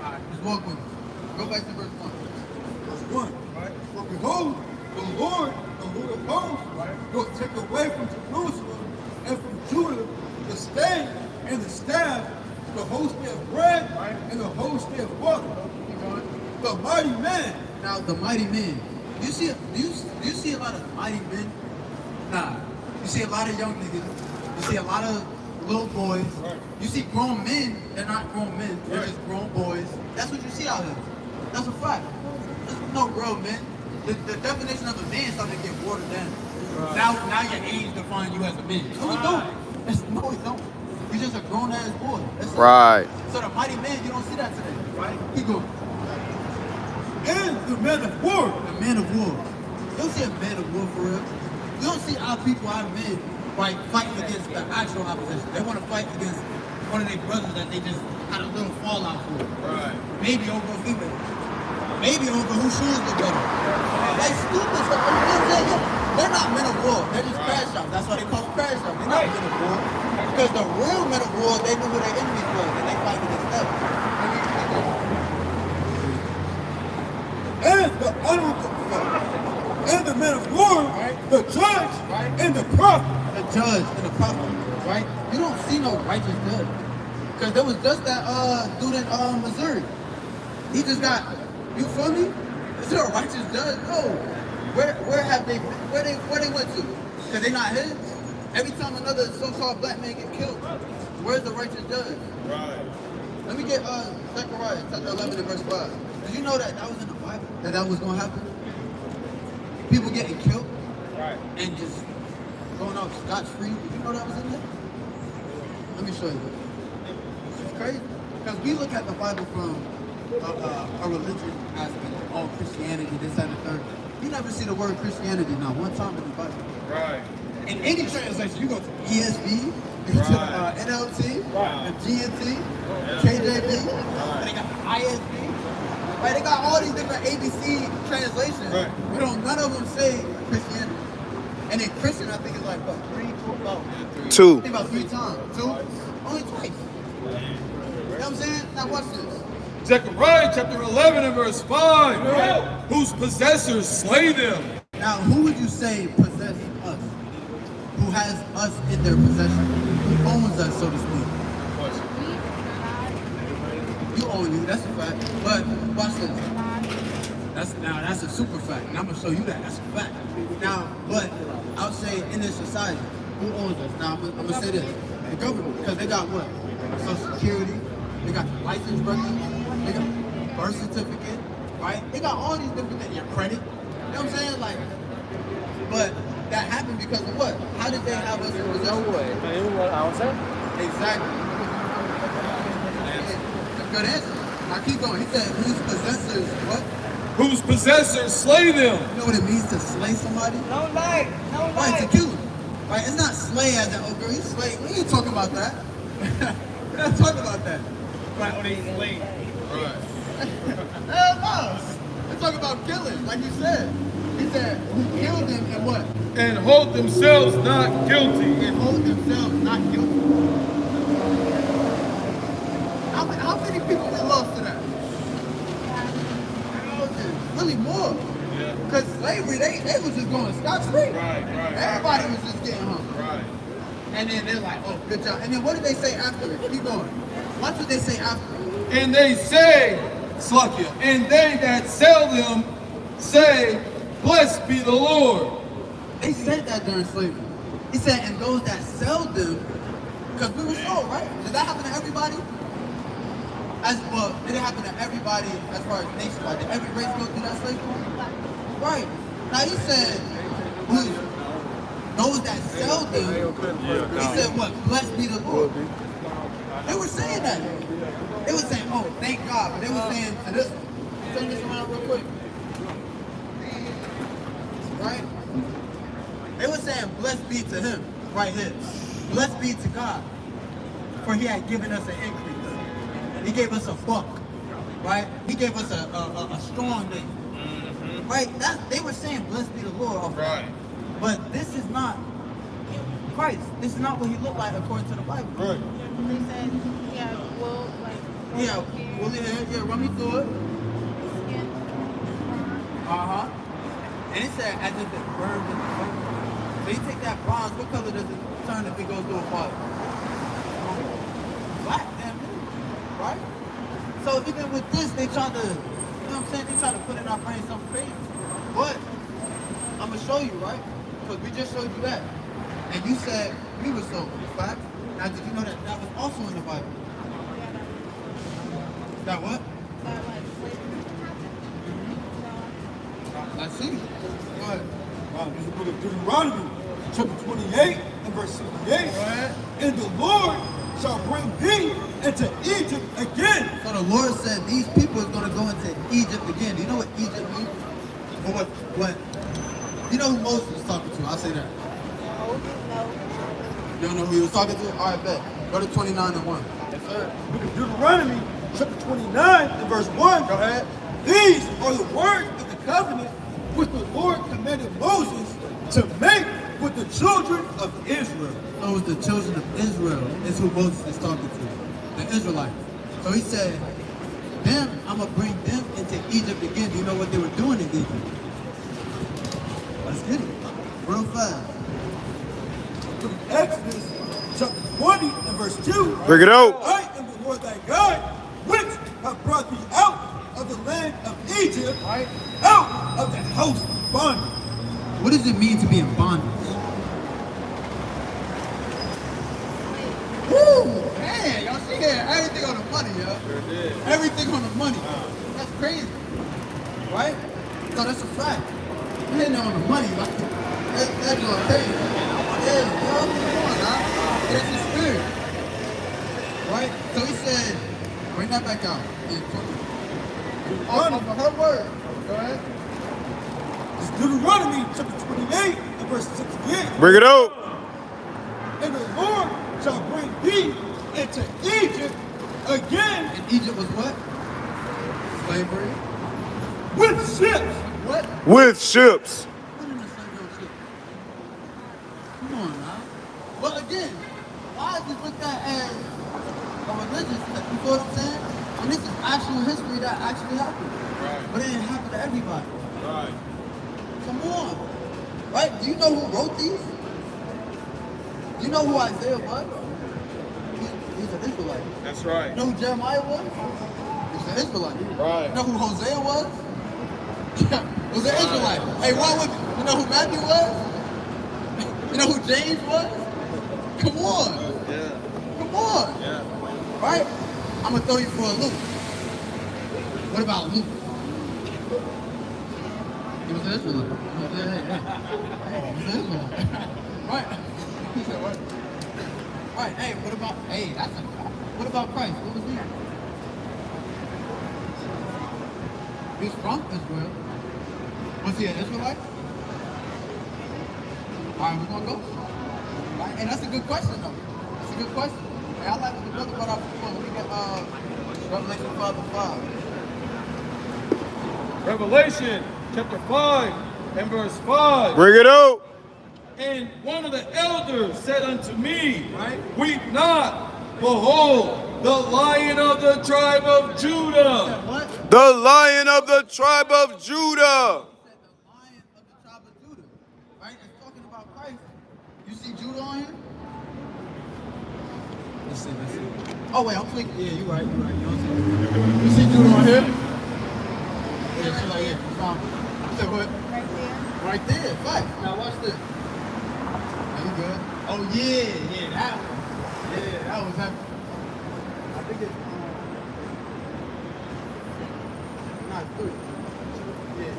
Alright, just walk with me. Go back to verse 1. Verse 1. Right? For behold, the Lord of hosts, will take away from Jerusalem and from Judah the steak and the staff, the host of bread and the host of water. The mighty man. Now, the mighty men. Do you see a lot of mighty men? Nah. You see a lot of young niggas. You see a lot of little boys. You see grown men. They're not grown men. They're just grown boys. That's what you see out here. That's a fact. There's no grown men. The definition of a man is starting to get watered down. Now your age defines you as a man. No, it don't. No, it don't. You're just a grown ass boy. That's Right. it. So the mighty man, you don't see that today, right? Keep going. And the men of war. The men of war. You don't see a man of war for real. You don't see our people, our men, right, fighting against the actual opposition. They want to fight against one of their brothers that they just had a little fallout for. Right. Maybe over a female. Maybe over whose shoes look better. Like stupid stuff. They're not men of war. They're just crash outs. That's why they call them crash outs. They're not men of war. Because the real men of war, they knew who their enemies were, and they fight against them. And the honorable, and the men of war, the judge, and the prophet. The judge and the prophet, right? You don't see no righteous judge. Because there was just that dude in Missouri. He just got, you feel me? Is there a righteous judge? No. Where have they been? Where they went to? Because they not his? Every time another so-called black man get killed, where's the righteous judge? Right. Let me get Zechariah chapter 11 and verse 5. Did you know that was in the Bible? That was going to happen? People getting killed and just going off scotch-free. Did you know that was in there? Let me show you. It's crazy. Because we look at the Bible from a religion aspect. Oh, Christianity, this, that, and the third. You never see the word Christianity not one time in the Bible. Right. In any translation, you go to ESV, you go to NLT, GNT, KJV, they got ISV. Right, they got all these different ABC translations. Right. But none of them say Christianity. And then Christian, I think, is like, what, 3, 4, about 2. I think about 3 times. 2? Only twice. You know what I'm saying? Now watch this. Zechariah chapter 11 and verse 5. Whose possessors slay them. Now, who would you say possess us? Who has us in their possession? Who owns us, so to speak? You own you, that's a fact. But watch this. That's a super fact. And I'm gonna show you that. That's a fact. Now, but I'll say in this society, who owns us? Now I'm gonna say this. The government, because they got what? Social Security, they got license records, they got birth certificate, right? They got all these different things, your credit. You know what I'm saying? Like, but that happened because of what? How did they have us in possession? Exactly. Good answer. Now keep going. He said, whose possessors what? whose possessors slay them. You know what it means to slay somebody? No light. No Right, to light. kill him. Right, it's not slay as in, oh girl, you slay. We ain't talking about that. We're not talking about that. Right, or they slave. Hell no. We're talking about killing, like you said. He said, who killed him and what? And hold themselves not guilty. And hold themselves not guilty. How many people we lost to that? Really more. Because slavery, they was just going scot-free. Right. Everybody was just getting hung. Right. And then they're like, oh, good job. And then what did they say after it? Keep going. Watch what they say after it. And they say, Slakia, and they that sell them say, blessed be the Lord. They said that during slavery. He said, and those that sell them, because we were sold, right? Did that happen to everybody? Did it happen to everybody as far as nationwide? Did every race go through that slavery? Right. Now he said, those that sell them, he said what? Blessed be the Lord. They were saying that. They were saying, oh, thank God. But they were saying to this one. Turn this around real quick. Right? They were saying, blessed be to him, right here. Blessed be to God, for he had given us an increase. He gave us a buck, right? He gave us a strong name, right? They were saying, blessed be the Lord. Off Right. But this is not Christ. This is not what he looked like according to the Bible. Right. They said, yeah, wool, like, Yeah, woolly hair. Yeah, run me through it. skin, And it said as if it burned in the furnace. So you take that bronze, what color does it turn if it goes through a fire? Black, damn near, right? So even with this, they try to, you know what I'm saying? They try to put in our brain something crazy. But I'm gonna show you, right? Because we just showed you that. And you said we were sold, fact? Now did you know that that was also in the Bible? That what? that, like, slavery happened. I see. Go ahead. This is the book of Deuteronomy, chapter 28 and verse 68. And the Lord shall bring thee into Egypt again. So the Lord said these people is going to go into Egypt again. Do you know what Egypt means? Or what? You know who Moses was talking to? I'll say that. No. You don't know who he was talking to? All right, bet. Go to 29 and 1. Yes, sir. Book of Deuteronomy, chapter 29 and verse 1. Go ahead. These are the words of the covenant which the Lord commanded Moses to make with the children of Israel. So it was the children of Israel is who Moses is talking to. The Israelites. So he said, I'm going to bring them into Egypt again. Do you know what they were doing in Egypt? Let's get it. Real fast. From Exodus chapter 20 and verse 2. Bring it out. I am the Lord thy God, which have brought thee out of the land of Egypt, out of the house of bondage. What does it mean to be in bondage? Woo! Man, y'all see that? Everything on the money, yo. Sure did. Everything on the money. That's crazy. Right? So that's a fact. You hitting on the money, like that's your crazy. Yeah, yo, come on, huh? It's the spirit. Right? So he said, bring that back out. Off of her word. Go ahead. It's Deuteronomy chapter 28 and verse 68. Bring it out. And the Lord shall bring thee into Egypt again. And Egypt was what? Slavery. With ships. What? With ships. What in the slavery on ship? Come on now. But again, why is this looked at as a religious, you know what I'm saying? And this is actual history that actually happened. Right. But it didn't happen to everybody. Right. Come on. Right? Do you know who wrote these? Do you know who Isaiah was? He's an Israelite. That's right. You know who Jeremiah was? He's an Israelite. Right. You know who Hosea was? He was an Israelite. Hey, what would you know who Matthew was? You know who James was? Come on. Yeah. Come on. Yeah. Right? I'm gonna throw you for a loop. What about Luke? He was an Israelite. He was an Israelite. Right. He said what? Right. Hey, what about? Hey, that's a. What about Christ? What was he? He's from Israel. Was he an Israelite? All right, we're gonna go. Right? And that's a good question, though. That's a good question. Hey, I like what the brother brought up before. Let me get Revelation 5:5. Revelation chapter 5 and verse 5. Bring it out. And one of the elders said unto me, weep not, behold, the Lion of the tribe of Judah. What? The Lion of the tribe of Judah. Said the Lion of the tribe of Judah. Right? It's talking about Christ. You see Judah on here? Let's see. Oh wait, I'm thinking. Yeah, you're right. You don't see. You see Judah on here? Yeah, she's like, yeah, you found it. You said what? Right there. Right there, facts. Now watch this. Are you good? Oh yeah, that one. Yeah, that was happening. I think it's not 3. Yeah.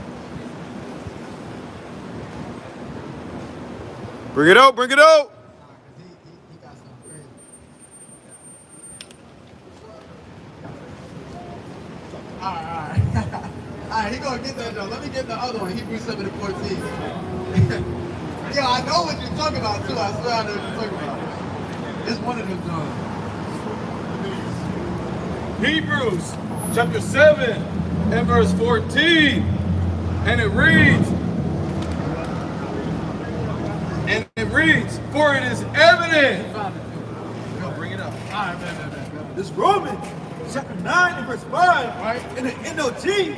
Bring it out. Bring it out. Nah, 'cause he got something crazy. Alright. Alright, he gonna get that though. Let me get the other one, Hebrews 7:14. Yeah, I know what you're talking about too. I swear I know what you're talking about. It's one of them John. Hebrews chapter 7 and verse 14. And it reads, for it is evident. Go, bring it up. Alright, man. This Romans chapter 9 and verse 5, right? In the NLT,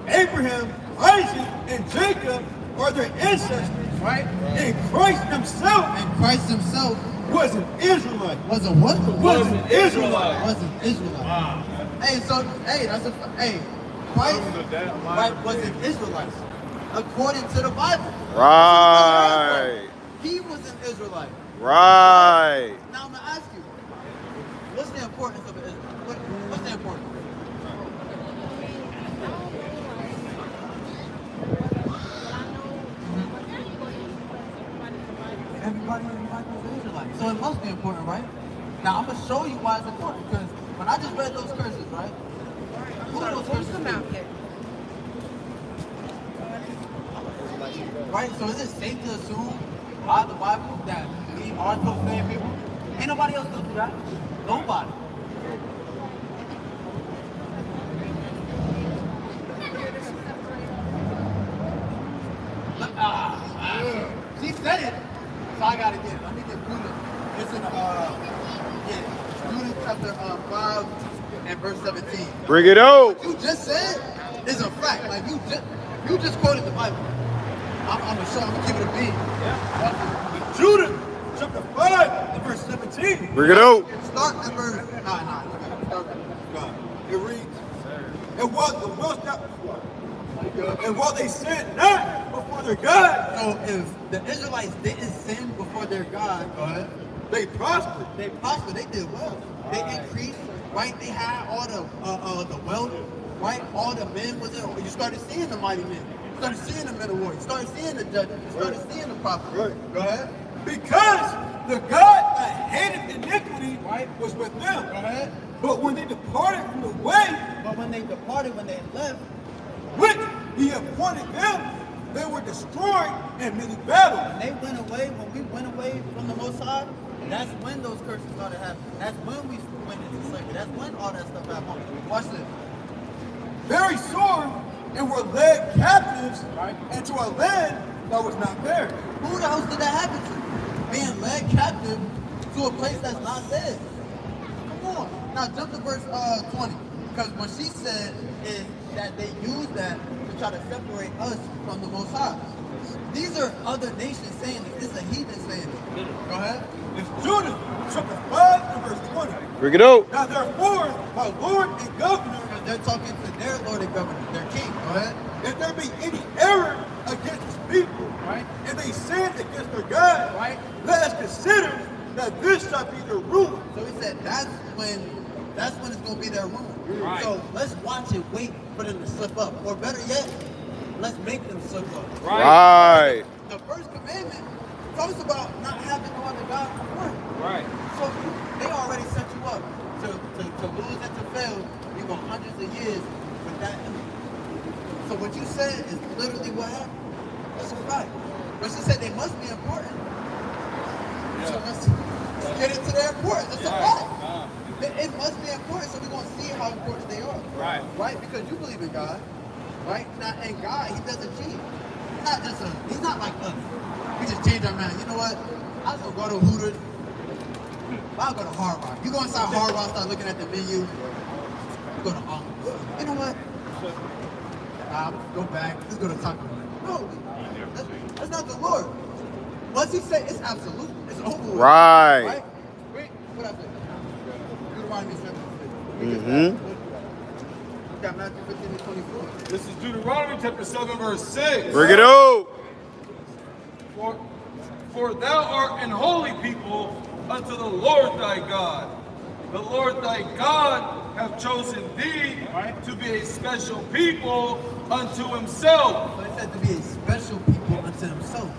Abraham, Isaac, and Jacob are their ancestors, right? And Christ himself was an Israelite. Was a what? Was an Israelite. Was an Israelite. Wow. Hey, so that's a Christ was an Israelite according to the Bible. Right. He was an Israelite. Right. Now I'm gonna ask you, what's the importance of an Israelite? What's the importance? Everybody in the Bible is Israelite. So it must be important, right? Now I'm gonna show you why it's important, because when I just read those curses, right? Who are those curses? Right? So is it safe to assume by the Bible that we are those same people? Ain't nobody else gonna do that. Nobody. She said it, so I gotta get it. Let me get Judah. It's in Judah chapter 5 and verse 17. Bring it out. What you just said is a fact. Like you just quoted the Bible. I'm gonna show. I'm gonna give it a beat. Yeah. Judah chapter 5 and verse 17. Bring it out. Start at verse. Nah. It reads, and while they sinned not before their God, So if the Israelites didn't sin before their God, they prospered. they prospered. They did well. They increased. Right? They had all the wealth. Right? All the men was there. You started seeing the mighty men. You started seeing the men of war. You started seeing the judges. You started seeing the prophets. Right. Go ahead. Because the God that hated iniquity was with them. Go ahead. But when they departed from the way But when they departed, when they left, which he appointed them, they were destroyed in many battles. when they went away, when we went away from the Most High, that's when those curses started happening. That's when we went into slavery. That's when all that stuff happened. Watch this. Very sore, and were led captives into a land that was not there. Who the hell did that happen to? Being led captive to a place that's not theirs. Come on. Now jump to verse 20. Because what she said is that they used that to try to separate us from the Most High. These are other nations saying this. This is a heathen saying this. Go ahead. It's Judah, chapter 5 and verse 20. Bring it out. Now therefore, my Lord and Governor, Because they're talking to their Lord and Governor, their King. Go ahead. if there be any error against his people, and they sin against their God, let us consider that this shall be their ruin. So he said that's when it's gonna be their ruin. So let's watch it, wait for them to slip up. Or better yet, let's make them slip up. Right. The first commandment talks about not having no other God before him. So they already set you up to lose and to fail. You go hundreds of years with that. So what you said is literally what happened. That's a fact. But she said they must be important. So let's get into their importance. That's a fact. It must be important, so we're going to see how important they are. Right? Because you believe in God. Right? Now, and God, he doesn't cheat. He's not like us. We just change our mind. You know what? I'll just go to Hooters. I'll go to Hard Rock. You go inside Hard Rock, start looking at the menu. You go to Olive. You know what? Go back. Let's go to Taco Bell. No, that's not the Lord. Once he said it's absolute, it's over with. Right. Wait, what I said? Deuteronomy 7. We got Matthew 15 and 24. This is Deuteronomy chapter 7, verse 6. Bring it out. For thou art an holy people unto the Lord thy God. The Lord thy God hath chosen thee to be a special people unto himself. So it said to be a special people unto himself.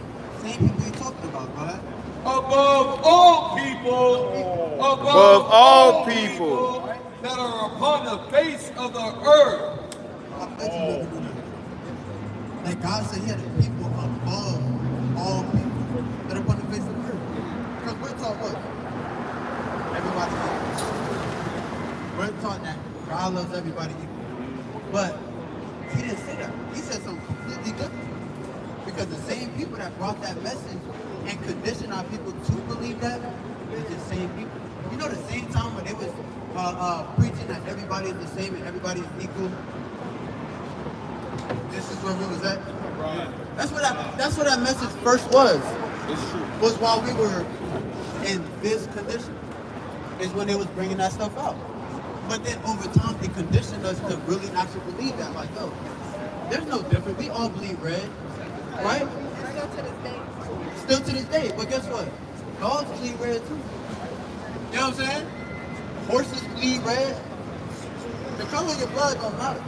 Same people you're talking about, right? Above all people, Above all people that are upon the face of the earth. Like God said, he had a people above all people that are upon the face of the earth. Because we're taught what? Everybody equal. We're taught that God loves everybody equal. But he didn't say that. He said something completely different. Because the same people that brought that message and conditioned our people to believe that is the same people. You know, the same time when they was preaching that everybody is the same and everybody is equal. This is where we was at. That's what that message first was. It's true. Was while we were in this condition. Is when they was bringing that stuff out. But then over time, it conditioned us to really actually believe that. Like, yo, there's no difference. We all bleed red, right? Still to this day. Still to this day. But guess what? Dogs bleed red too. You know what I'm saying? Horses bleed red. The color of your blood don't matter.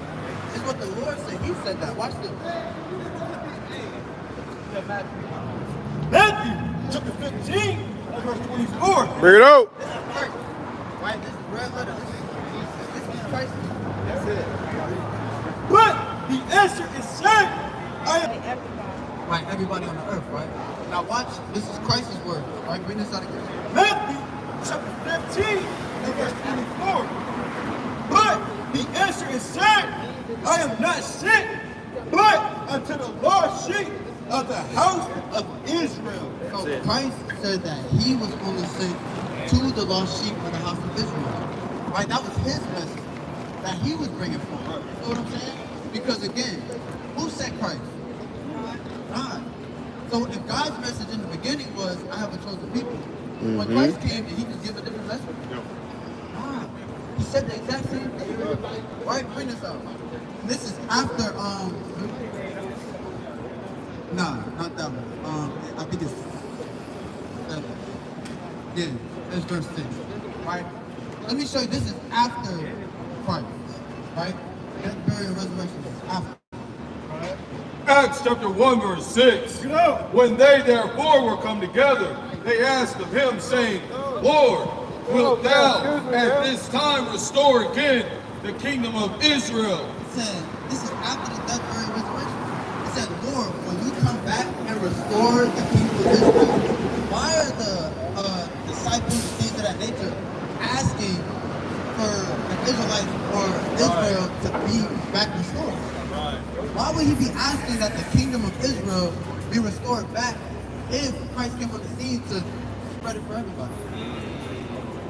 It's what the Lord said. He said that. Watch this. Matthew chapter 15, verse 24. Bring it out. This is Christ. Right? This is red letter. This is Christ. That's it. But the answer is said, I am Everybody. Right, everybody on the earth, right? Now watch, this is Christ's word, right? Bring this out again. Matthew chapter 15, verse 24. But the answer is said, I am not sent, but unto the lost sheep of the house of Israel. So Christ said that he was only sent to the lost sheep of the house of Israel. Right? That was his message that he was bringing forth. You know what I'm saying? Because again, who sent Christ? God. So if God's message in the beginning was, I have a chosen people, when Christ came, did he just give a different message? God. He said the exact same thing. Right? Bring this out. This is after, nah, not that one. I think it's 7. Yeah, that's verse 6. Right? Let me show you, this is after Christ. Right? Death, burial, and resurrection is after. Acts chapter 1, verse 6. When they therefore were come together, they asked of him, saying, Lord, wilt thou at this time restore again the kingdom of Israel? It said, this is after the death, burial, and resurrection. It said, Lord, will you come back and restore the kingdom of Israel? Why are the disciples, things of that nature, asking for the Israelites or Israel to be back restored? Why would he be asking that the kingdom of Israel be restored back if Christ came on the scene to spread it for everybody?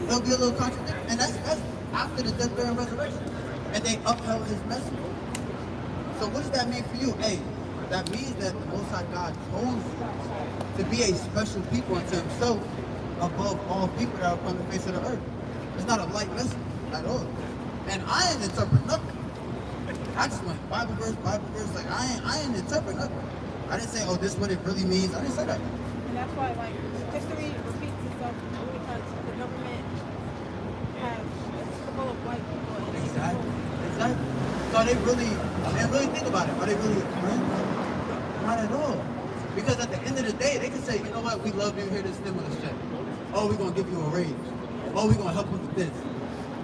There'll be a little contradiction. And that's after the death, burial, and resurrection. And they upheld his message. So what does that mean for you? Hey, that means that the Most High God chose you to be a special people unto himself above all people that are upon the face of the earth. It's not a light message at all. And I ain't interpret nothing. I just went Bible verse, like I ain't interpret nothing. I didn't say, oh, this is what it really means. I didn't say that. And that's why, like, history repeats itself because the government has, it's full of white people. And Exactly. So they really think about it. Are they really friends? Not at all. Because at the end of the day, they can say, you know what, we love you, here to stimulus check. Oh, we're gonna give you a raise. Oh, we're gonna help you with this.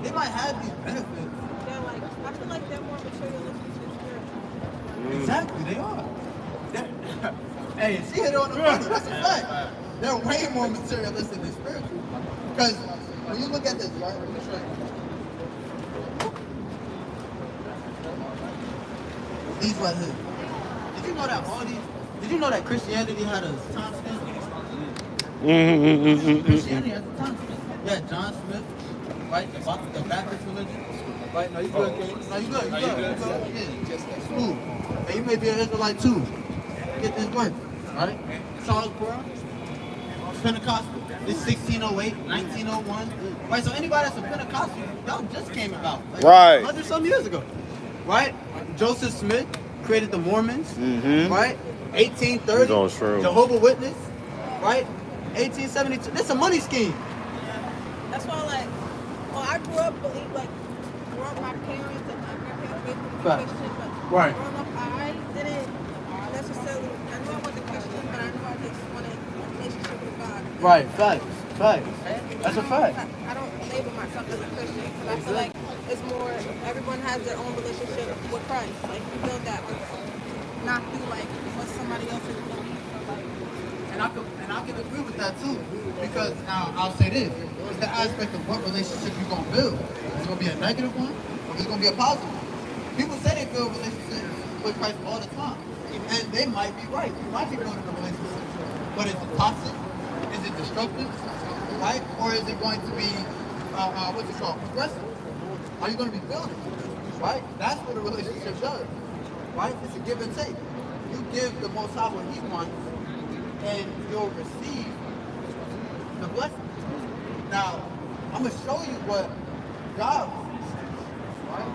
They might have these benefits. they're like, I feel like they're more materialistic than spiritual. Exactly, they are. Hey, she hit it on the money. That's a fact. They're way more materialistic than spiritual. Because when you look at this, right? Let me show you. These right here. Did you know that all these? Did you know that Christianity had a time stamp? Christianity has a time stamp. Yeah, John Smith, right? The Baptist religion. Right? No, you good, King. No, you good. You good. Yeah, just smooth. And you may be an Israelite too. Get this work, right? Charles Brown, Pentecostal. It's 1608, 1901. Right? So anybody that's a Pentecostal, y'all just came about. Like, Right. 100 some years ago. Right? Joseph Smith created the Mormons. Right? 1830. Jehovah's Witness. Right? 1872. This is a money scheme. That's why, like, well, I grew up my parents and my grandparents made me Christian, but Right. growing up, I didn't necessarily. I knew I wasn't Christian, but I knew I just wanted a relationship with God. Right. Facts. That's a fact. I don't label myself as a Christian because I feel like it's more. Everyone has their own relationship with Christ. Like you build that with, not through like what somebody else is doing. And I can agree with that too, because now I'll say this: it's the aspect of what relationship you're gonna build. Is it gonna be a negative one, or is it gonna be a positive one? People say they build relationships with Christ all the time, and they might be right. You might be building a relationship, but is it toxic? Is it destructive? Right? Or is it going to be what's it called? Progressive? Are you going to be building? Right? That's what a relationship does. Right? It's a give and take. You give the Most High what He wants, and you'll receive the blessing. Now, I'm going to show you what God wants. Right?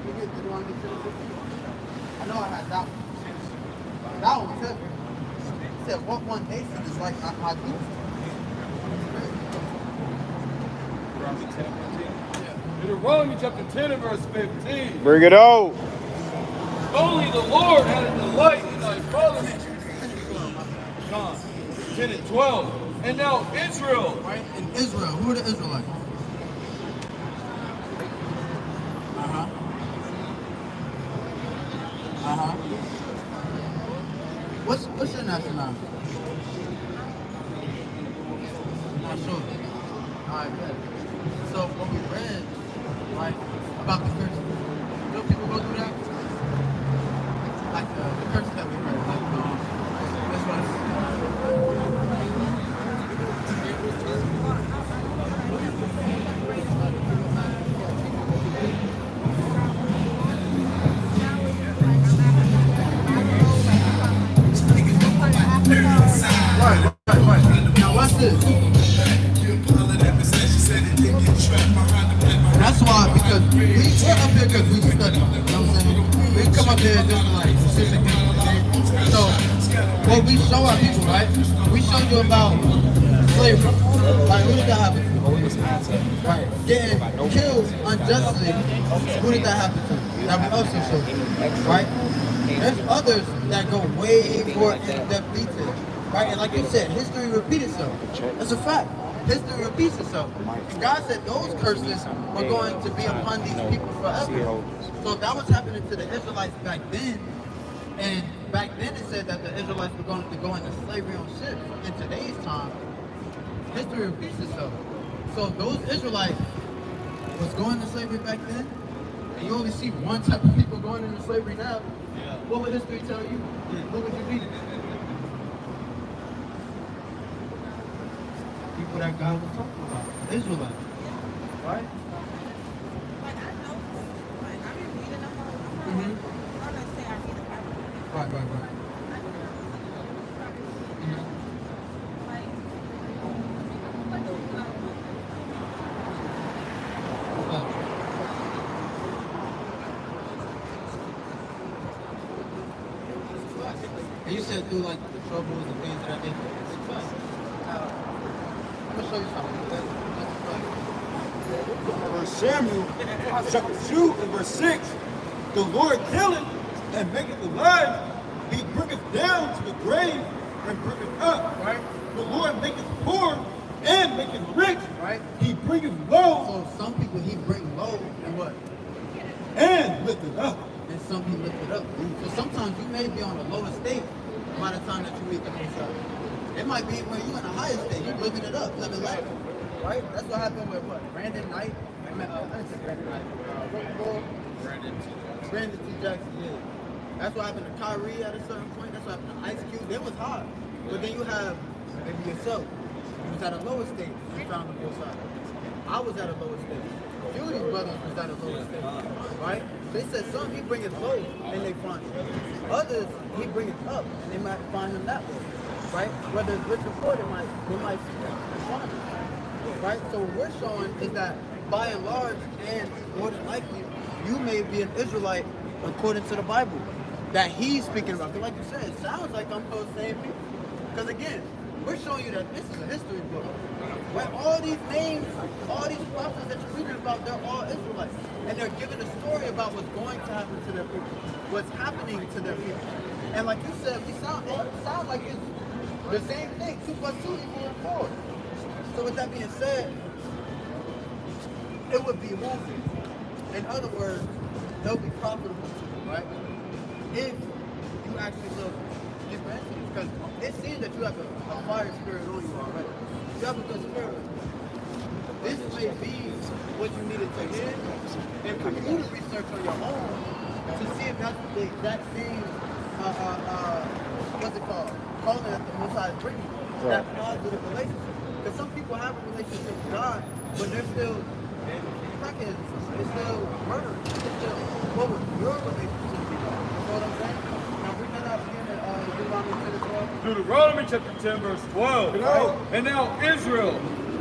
You get Deuteronomy 6:15. I know I had that one. That one said, it said, what one nation is like I do. Deuteronomy chapter 10 and verse 15. Bring it out. Only the Lord had a delight in thy father's John 10 and 12. And now Israel. Right? In Israel, who are the Israelites? What's your nationality? Not sure. Alright, good. So what we read, right, about the curses. You know people go through that? Like the curses that we read, like this one. Right. Now watch this. That's why, because we're up here because we study. You know what I'm saying? We come up here just to like specific things. So, what we show our people, right? We show you about slavery. Like, who did that happen to? Right. Getting killed unjustly. Who did that happen to? That we also showed you. Right? There's others that go way more in-depth detail. Right? And like you said, history repeats itself. That's a fact. History repeats itself. And God said those curses are going to be upon these people forever. So that was happening to the Israelites back then. And back then it said that the Israelites were going to go into slavery on ships. In today's time, history repeats itself. So those Israelites was going into slavery back then, and you only see one type of people going into slavery now. What would history tell you? What would you read? People that God was talking about. Israelites. Right? Like I know, like I've been reading them all. I'm not gonna say I read the Bible. Right. I know And you said through like the troubles and things that I did. I'm gonna show you something. Verse Samuel, chapter 2 and verse 6. The Lord killeth and maketh alive. He bringeth down to the grave and bringeth up. Right? The Lord maketh poor and maketh rich. Right? He bringeth low So some people he bring low and what? and lifteth up. and some he lifted up. So sometimes you may be on the lowest state by the time that you meet the Most High. It might be where you in the highest state, you're living it up, living life. Right? That's what happened with what? Brandon Knight? I didn't say Brandon Knight. Brandon T. Jackson, yeah. That's what happened to Kyrie at a certain point. That's what happened to Ice Cube. It was hard. But then you have maybe yourself. You was at a lower state. You found the Most High. I was at a lower state. A few of these brothers was at a lower state. Right? They said some he bring it low and they find it. Others he bring it up and they might find him that way. Right? Whether it's rich or poor, they might see him and find him. Right? So what we're showing is that by and large, and more than likely, you may be an Israelite according to the Bible that he's speaking about. Because like you said, it sounds like I'm those same people. Because again, we're showing you that this is a history book. Where all these names, all these prophets that you're reading about, they're all Israelites. And they're giving a story about what's going to happen to their people, what's happening to their people. And like you said, it sounds like it's the same thing, 2 plus 2 equals 4. So with that being said, it would be moving. In other words, they'll be profitable to you, right? If you actually look deeper into this, because it seems that you have a fire spirit on you already. You have a good spirit. This may be what you needed to hear, and for you to research on your own to see if that's the exact same, what's it called? Calling that the Most High is bringing you. That positive relationship. Because some people have a relationship with God, but they're still crackheads, they're still murderers, they're still, what would your relationship be? You know what I'm saying? Now bring that up again in Deuteronomy 10 and 12. Deuteronomy chapter 10, verse 12. Right? And now Israel,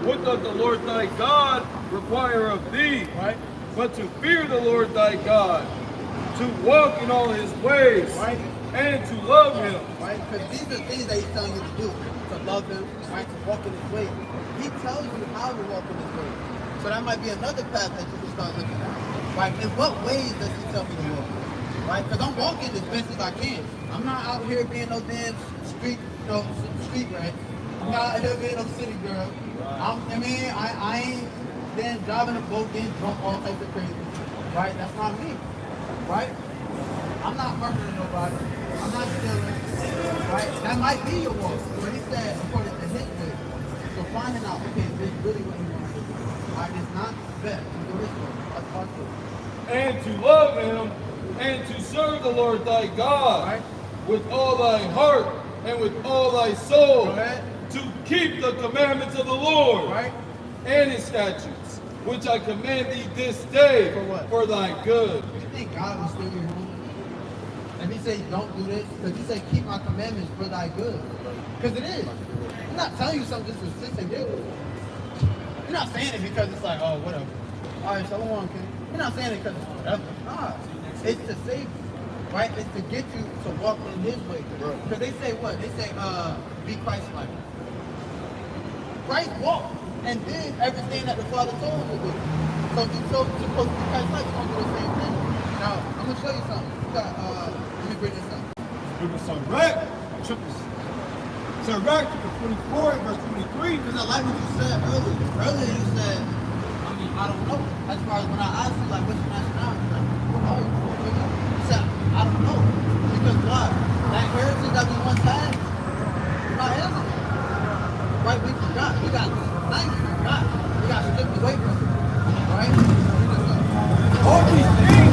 what doth the Lord thy God require of thee? Right? But to fear the Lord thy God, to walk in all his ways, right? And to love him. Right? Because these are things that he's telling you to do. To love him, right? To walk in his ways. He tells you how to walk in his ways. So that might be another path that you can start looking at. Right? In what ways does he tell me to walk? Right? Because I'm walking as best as I can. I'm not out here being no damn street rat. I'm not out here being no city girl. I ain't then driving a boat, getting drunk, all types of crazy. Right? That's not me. Right? I'm not murdering nobody. I'm not stealing. Right? That might be your walk. But he said, according to his way. So finding out, okay, is this really what he wants to do? Right? It's not best to do this way. That's possible. And to love him, and to serve the Lord thy God, right? With all thy heart and with all thy soul, to keep the commandments of the Lord, right? And his statutes, which I command thee this day for what? For thy good. You think God will still be wrong? If he say don't do this, because he said keep my commandments for thy good. Because it is. I'm not telling you something just to sit and do it. You're not saying it because it's like, oh, whatever. All right, so on, kid. You're not saying it because it's whatever. Nah. It's to save you, right? It's to get you to walk in his way. Because they say what? They say, be Christ-like. Christ walked and did everything that the Father told him to do. So if you're supposed to be Christ-like, you're going to do the same thing. Now, I'm going to show you something. You got, let me bring this up. Sirach chapter 24 and verse 23. Because I like what you said earlier. Earlier you said, I don't know. As far as when I asked you, like, what's your nationality? Like, what are you? You said, I don't know. Because why? That heritage that we once had, we're not having it. Right? We forgot. We got nice. We got stripped away from it. Right? All these things,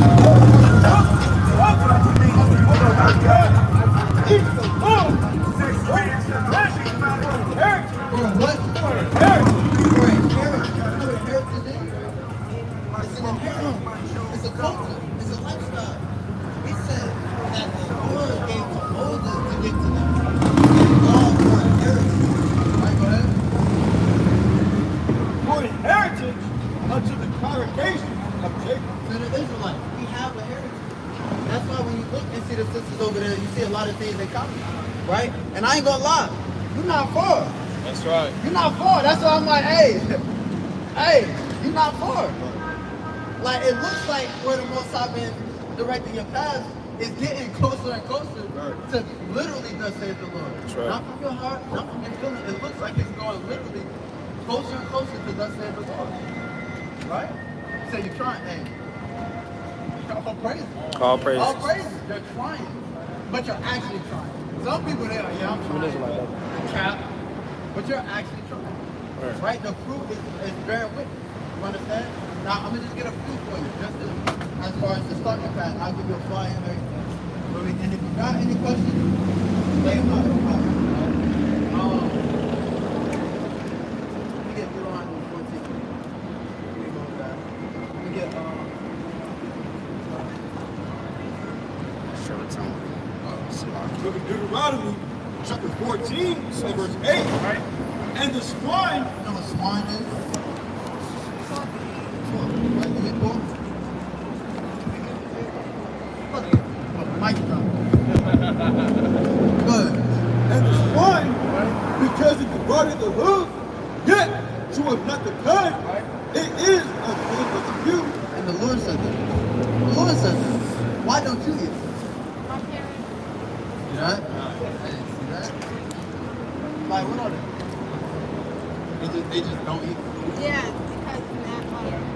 For what? For inheritance. You know what inheritance is? It's an inheritance. It's a culture. It's a lifestyle. He said that the Lord gave to Moses to get to them. And all for inheritance. Right, go ahead. for inheritance unto the congregation of Jacob. To the Israelites, we have a heritage. That's why when you look and see the sisters over there, you see a lot of things they copy. Right? And I ain't gonna lie, you're not far. That's right. You're not far. That's why I'm like, hey, you're not far. Like, it looks like where the Most High been directing your path is getting closer and closer to literally thus saith the Lord. Right. Not from your heart, not from your feeling. It looks like it's going literally closer and closer to thus saith the Lord. Right? So you're trying, hey, All praises. All praises. All praises. You're trying, but you're actually trying. Some people, they are, yeah, I'm trying. Cap, but you're actually trying. Right? The fruit is bearing witness. You understand? Now, I'm going to just get a few for you. Just as far as the starting pad, I'll give you a flyer and everything. And if you got any questions, lay them out. No problem. Let me get Deuteronomy 14. Let me go with that. Let me get, Look at Deuteronomy chapter 14, verse 8. Right? And the swine. you know what swine is? Like you get pork? Mic drop. Good. And the swine, because it divided the hoof, yet she was not the kind. It is unclean unto you. And the Lord said that. The Lord said that. Why don't you eat it? My parents. See that? I didn't see that. Like, what are they? They just don't eat. Yeah, because that,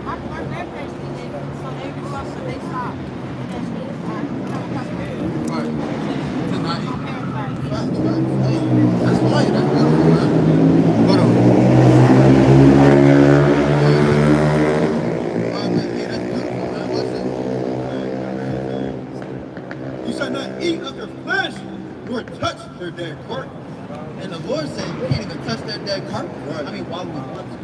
my grandparents did it, so they grew up, so they stopped. And then she started. Right. To not eat. My parents started. Facts. Hey, that's fine. That's beautiful, man. Hold on. Hey, that's beautiful, man. Listen. You shall not eat of their flesh, nor touch their dead carcass. And the Lord said, you can't even touch their dead carcass. Right. I mean, why would we want to?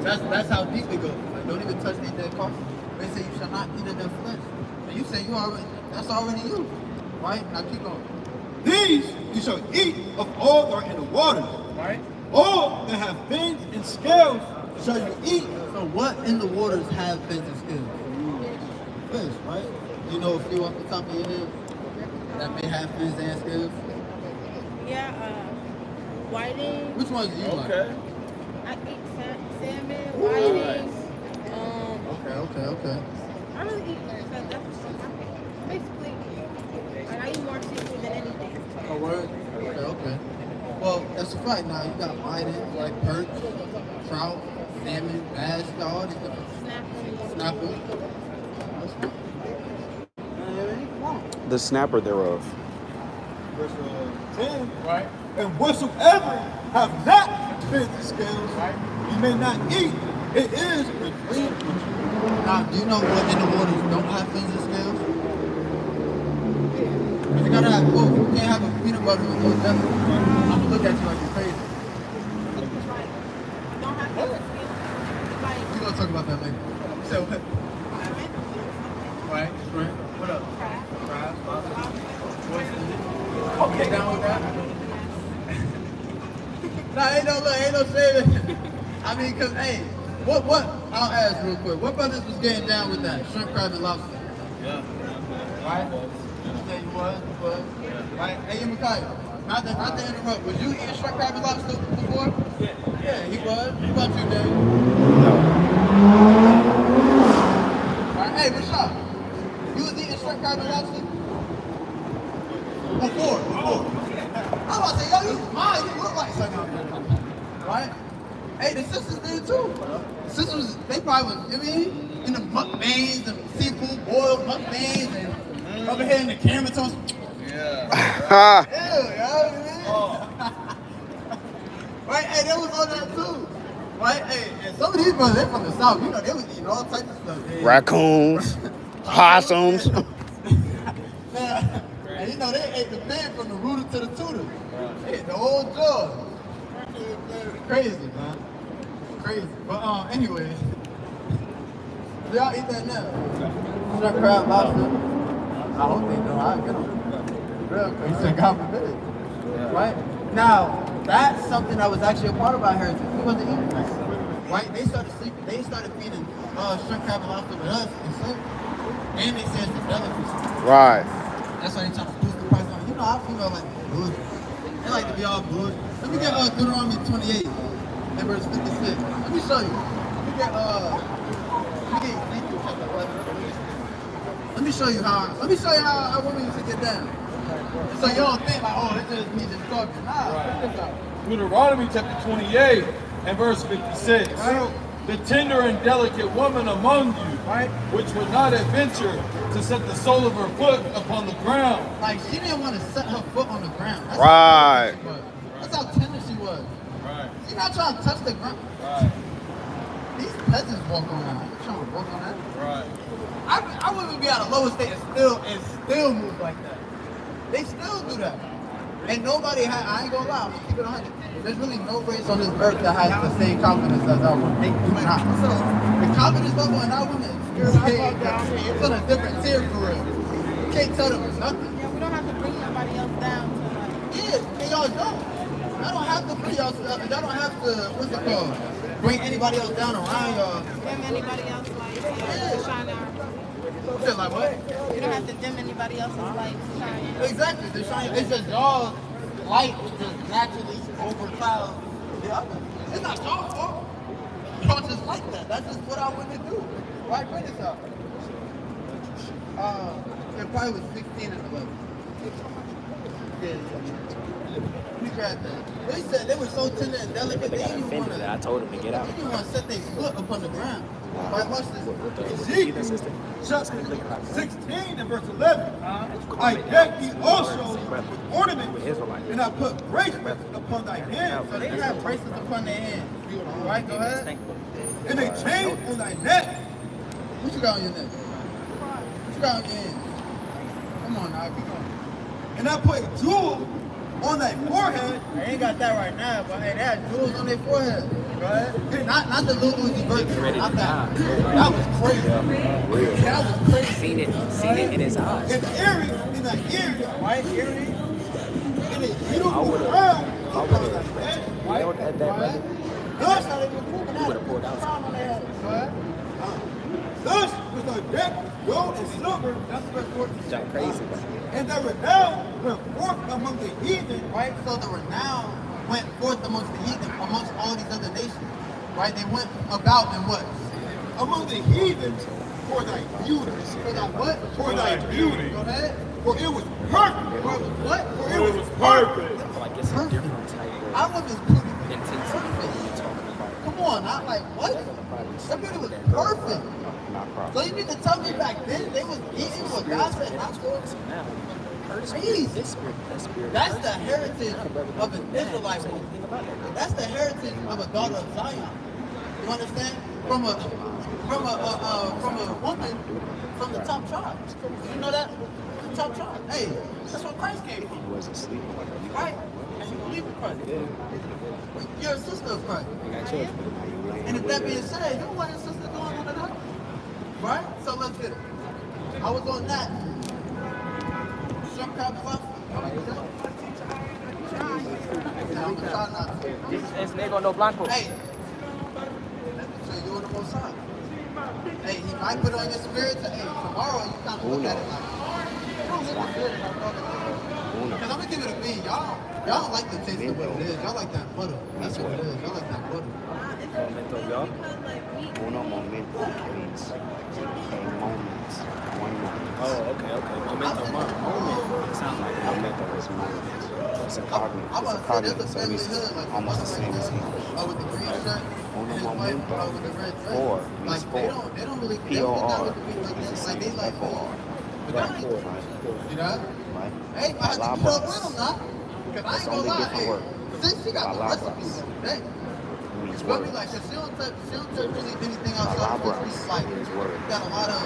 That's how deep it goes. Like, don't even touch their dead carcass. They say you shall not eat of their flesh. And you say that's already you. Right? Now keep going. These you shall eat of all that are in the water. Right? All that have fins and scales shall you eat. So what in the waters have fins and scales? Fish, right? You know a few off the top of your head that may have fins and scales? Yeah, whiting. Which ones do you like? I eat salmon, whiting. Okay. I really eat basically, like, I eat more seafood than anything. Oh, word? Okay. Well, that's a fact. Now, you got whiting, like perch, trout, salmon, bass, you got all these different snapper. That's good. Come on. The snapper thereof. Verse 10. Right. And whatsoever have not fins and scales, you may not eat. It is unclean. Now, do you know what in the waters don't have fins and scales? You gotta have both. You can't have a peanut butter with no devil. I'm gonna look at you like you're crazy. Don't have fins and scales. Like, We're gonna talk about that later. So, what? Right. What up? Crab. Okay, down with that? Nah, ain't no saving. I mean, cause hey, what? I'll ask real quick. What brothers was getting down with that shrimp, crab, and lobster? Yeah. Right. Yeah, you was. Right. Hey, Micaiah. Not to interrupt. Was you eating shrimp, crab, and lobster before? Yeah, he was. What about you, Dave? No. Right. Hey, Rashad. You was eating shrimp, crab, and lobster? Before. I was about to say, yo, you mine. You look like something out there. Right? Hey, the sisters did too. The sisters, they probably was, you know what I mean? In the mukbangs, the seafood boiled mukbangs, and over here in the camera toast. Yeah, you know what I mean? Right? Hey, they was on that too. Right? Hey, and some of these brothers, they're from the South. You know, they was eating all types of stuff. Raccoons, possums. And you know, they ate the pig from the rooter to the tutor. They ate the whole jaw. Crazy, man. Crazy. But anyway, y'all eat that now? Shrimp, crab, lobster. I hope they don't. I'll get them. Real quick. You said God forbid. Right? Now, that's something that was actually a part of our heritage. We wasn't eating that. Right? They started sleeping. They started feeding shrimp, crab, and lobster with us and sleep. And they said it's the delicacy. Right. That's why they trying to boost the price on. You know, our female like good. They like to be all good. Let me get Deuteronomy 28 and verse 56. Let me show you. Let me get Ezekiel chapter 11. Let me show you how women used to get down. So you don't think like, oh, this is me just talking. Nah, check this out. Deuteronomy chapter 28 and verse 56. Right? the tender and delicate woman among you, Right? which would not adventure to set the sole of her foot upon the ground. Like, she didn't want to set her foot on the ground. That's Right. How tender she was. That's how tender she was. Right. She's not trying to touch the ground. Right. These peasants walk on that. You trying to walk on that? Right. I wouldn't be at a lower state and still move like that. They still do that. And nobody I ain't gonna lie, I'm gonna keep it 100. There's really no race on this earth that has the same confidence as our women. They do not. So, the confidence level in our women is it's on a different tier for real. You can't tell them nothing. Yeah, we don't have to bring nobody else down to like. Yeah, and y'all don't. Y'all don't have to bring y'all don't have to, what's it called? Bring anybody else down around y'all. Dim anybody else lights to shine our. Shit, like what? You don't have to dim anybody else's lights to shine. Exactly. They shine. It's just y'all light just naturally overcloud the other. It's not y'all fault. Y'all just like that. That's just what I want to do. Right? Bring this up. It probably was 16 and 11. Yeah. We grabbed that. They said they were so tender and delicate. They didn't even want to. I told him to get out. They didn't want to set their foot upon the ground. Right? Watch this. Ezekiel chapter 16 and verse 11. I decked thee also with ornaments, and I put bracelets upon thy hands, So they have bracelets upon their hands. Right? Go ahead. and a chain on thy neck. What you got on your neck? What you got on your hand? Come on now, keep going. And I put a jewel on thy forehead. I ain't got that right now, but hey, they had jewels on their forehead. Go ahead. Not the little Uzi Vert. Not that. That was crazy. That was crazy. Seen it in his eyes. And earrings in thy ears. Right? Earrings. And a beautiful crown upon thy head. At that Right? Thus, That's how they was moving that. would've pulled out. Crown on their head. Go ahead. thus was thy deck with gold and silver. That's verse 14. Jump crazy. And thy renown went forth among the heathen. Right? So the renown went forth amongst the heathen, amongst all these other nations. Right? They went about in what? Among the heathen for thy beauty. For that what? For thy beauty. Go ahead. For it was perfect. For it was what? For it was perfect. Like it's a different type of I women's beauty. intensity when you're talking about. Come on, not like what? That beauty was perfect. So you need to tell me back then they was eating what God said not to? Now, Jeez. this spirit. That's the heritage of an Israelite woman. That's the heritage of a daughter of Zion. You understand? From a woman from the top tribe. You know that? The top tribe. Hey, that's where Christ came from. He wasn't sleeping. Right? And you believe in Christ. You're a sister of Christ. You got children. And if that being said, you don't want your sister doing none of that. Right? So let's get it. I was on that. Shrimp crab fluff. I'm gonna try not to. Es negro no blanco. Hey, so you're on the most side. Hey, he might put it on your spirit to, hey, tomorrow you kind of look at it like, you don't look at it like, because I'm gonna give it a B. Y'all don't like the taste of what it is. Y'all like that butter. That's what it is. Y'all like that butter. Momento, y'all. Uno momento means a moment. One moment. Oh, okay. Momento, moment. It sounds like Momento is moment. It's a cognitive. I'm It's a about to say cognitive. there's a So family it's hood, like almost the same as English. with the green shirt, and his wife with the red dress. Four means Like four. they don't really P-O-R like is the this. Like they same like as F-O-R. Right. You know? Right? Hey, I have to keep up with them now. Because I ain't gonna only lie. different Hey, word. since she got the Palabras. recipes every day. It means But be words. like, 'cause she don't touch really anything outside of Palabras this week. Like, means words. got a lot of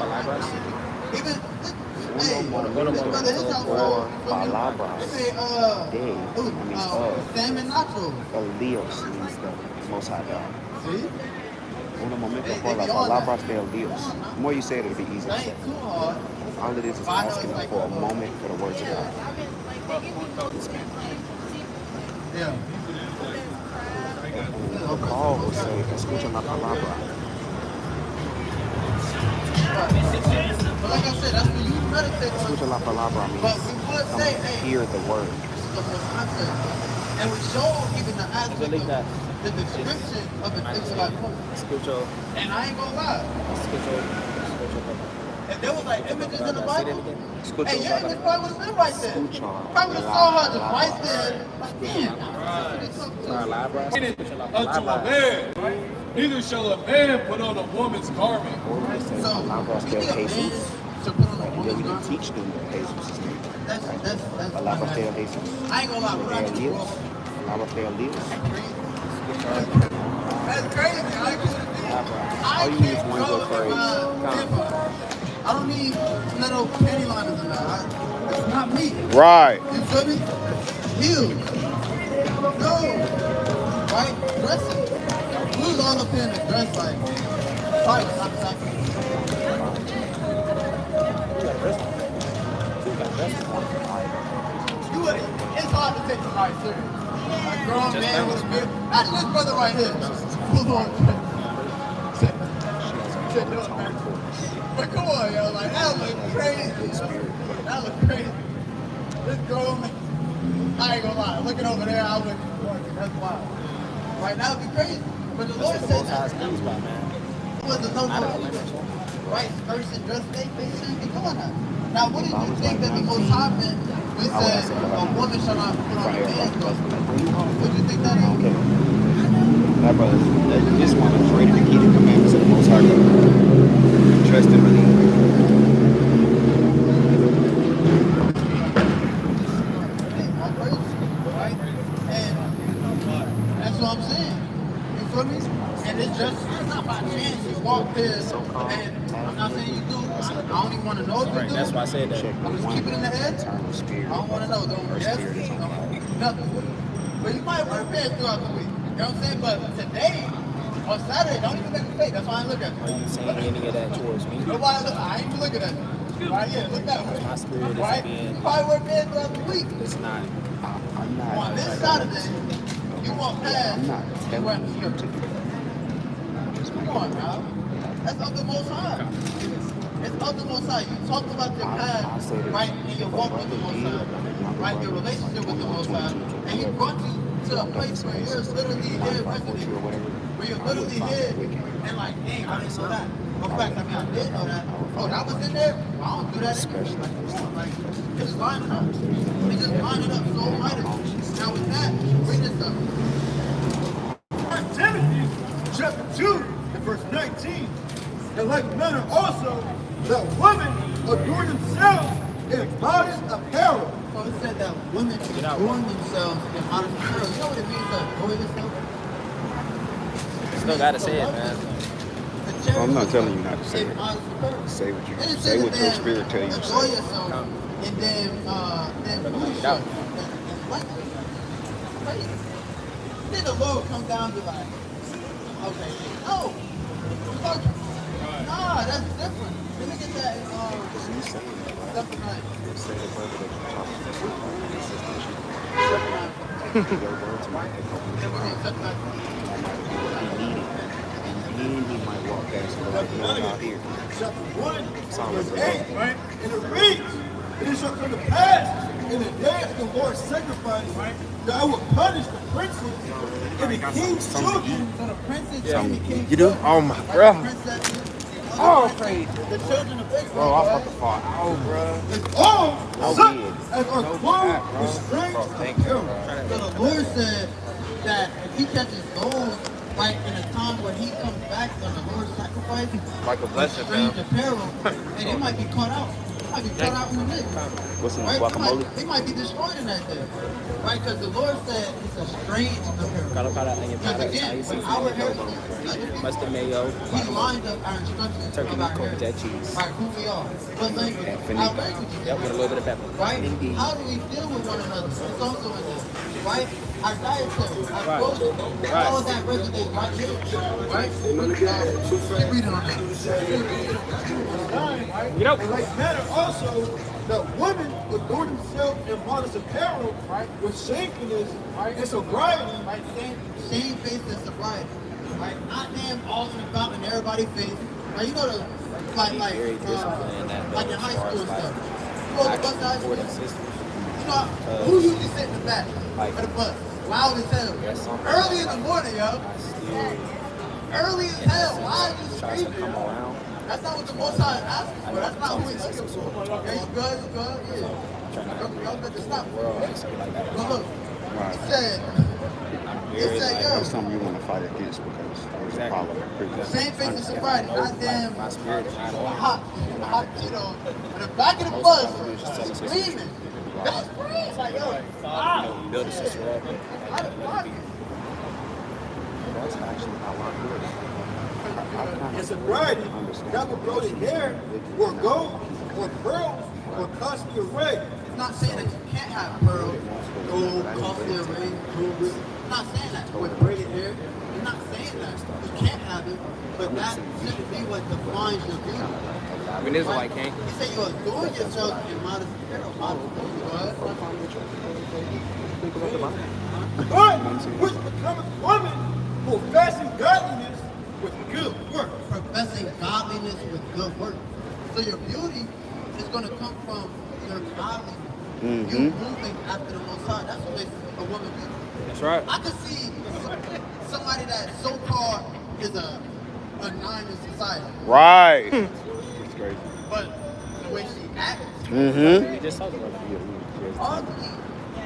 even hey, momento this brother, his house, or you feel me? palabras. They say, De means of. salmon nachos. El Dios means the Most High God. See? Uno momento They por las be on that. palabras del Dios. The more you say it, it'll be easier to That say. ain't too hard. All it is But I know asking it's like for a moment for the words of God. Yeah. Paul will say, escucha la palabra. But like I said, that's what you meditate on. Escucha la palabra But means we would come say, hey, hear the word. this is the most concept. And we show even the aspect of the description of an Israelite woman. Escucho. And I ain't gonna lie. If there was like images in the Bible, hey, your image probably would have been right there. Probably would have saw her just right there. Like, damn. Palabras. Unto a man. Neither shall a man put on a woman's garment. So, Palabras you de think a man Jesus. should put on a Right, and then woman's we can garment? teach them that Jesus is name. That's Palabras de unnatural. Jesus. I ain't gonna lie, what I De think is Dios. wrong. Palabras de Dios. That's crazy. I All you need is can't one go good in phrase. my hip-hop. I don't need little penny liners in that. It's not me. Right. You feel me? Heels. No. Right? Dressing. Who's all up in the dress like? Probably not exactly. You would, it's hard to take somebody serious. A grown man with a beard. That's this brother right here. Full on. But come on, yo, like that look crazy. That look crazy. This grown man, I ain't gonna lie, looking over there, I would, that's wild. Right now it'd be crazy. But the Lord said that it was a no-no. Right, person dressed they shouldn't be doing that. Now, what did you think that the Most High meant when it said a woman shall not put on a man's clothes? What do you think that is? Okay. That brother, this one is ready to keep the commandments of the Most High God. Trust and believe. Right? And that's what I'm saying. You feel me? And it's not by chance you walk there and I'm not saying you do. I don't even want to know if you do. That's why I said that. I'm just keeping it in the head. I don't want to know. Don't yes, nothing. But you might wear pants throughout the week. You know what I'm saying? But today, on Saturday, don't even make a fake. That's why I look at Are you. you saying any of that towards me? Nobody look. I ain't even looking at you. Right? Yeah, look that way. My spirit is Right? being. You probably wear pants throughout the week. It's not. I'm not. On this Saturday, you walk past. I'm not You wear telling the you skirt. to do that. Come on now. That's of the Most High. It's of the Most High. You talked about your past, right, and your walk with the Most High, right, your relationship with the Most High, and He brought you to a place where you're literally here resting, where you're literally here, and like, dang, I didn't know that. In fact, I mean, I did know that. Oh, that was in there? I don't do that anymore. Like, just line it up. We just line it up so mightily. Now with that, bring this up. 1 Timothy chapter 2 and verse 19. In like manner also, that women adorn themselves in modest apparel. So it said that women adorn themselves in modest apparel. You know what it means to adorn yourself? Still gotta say it, man. I'm not telling you not to say it. Say what your spirit tell you to Enjoy say. yourself, and then lose yourself. And what? Crazy. Then the Lord come down and be like, okay, no. Fuck. Nah, that's different. Let me get that stuff tonight. And he might walk past and go like, you out here. Chapter 1 verse 8, right? And it reads, and it shall come to pass in the day of the Lord's sacrifice, right, that I will punish the princes and the king's children. So the princess and the king. You do? Oh my bro. Oh, crazy. The children of Israel. Bro, I fucking fought out, bro. And all No such weird. as are clothed with strange apparel. So the Lord said that if he catches those, like in a time when he comes back on the Lord's sacrifice, Like a blessing, strange man. apparel, and they might be caught out. They might be caught out in the mix. What's in the Right? guacamole? They might be destroyed in that day. Right? Because the Lord said it's a strange apparel. Because again, with our heritage, Mustard mayo, he lined up our instructions turkey about meat, our with that heritage. cheese. Right, who we are. What language? Our language. Yep, with a little bit of pepper. Right? How do we deal with one another? It's also in there. Right? Our dietary, our clothing, all of that resonates right here. Right? Keep reading on that. And like manner also, that women adorn themselves in modest apparel, right, with shamefulness, right, and sobriety. Right? Shame face and sobriety. Right? Not damn all in about in everybody's face. Now you know the like Very disciplined in that, like in though, high as far school as, stuff. like, You go to the bus actual to high school. supporting systems. You know who usually sit in the back Like- of the bus? Loud as hell. That's something. Early in the morning, yo. Still Early as hell. Why are you tries to come screaming? around. That's not what the Most High is asking for. That's not who he's looking for. Okay, you good? You good? Yeah. Trying to Don't let this stop. world and stuff like that. But look, he said, I It's like, yo, It's something you want to fight against because there's a problem. same face as sobriety, goddamn My spirit is not on. hot, you know, in the back of the bus, screaming. Best friends, like, yo, Build a sister up. how the fuck? That's actually how I In sobriety, that would blow the hair or gold or pearls or costly array. It's not saying that you can't have pearls, gold, costly ring, jewelry. It's not saying that with braided hair. It's not saying that you can't have it, but that shouldn't be what defines your beauty. I mean, this is like King. You say you adorn yourself in modest apparel, modest clothing. Go ahead. But which becometh woman professing godliness with good work. Professing godliness with good work. So your beauty is going to come from your godliness. You moving after the Most High. That's what makes a woman beautiful. That's right. I could see somebody that so-called is a 9 in society. Right. It's crazy. But the way she acts, Mm-hmm. We just talked about it. ugly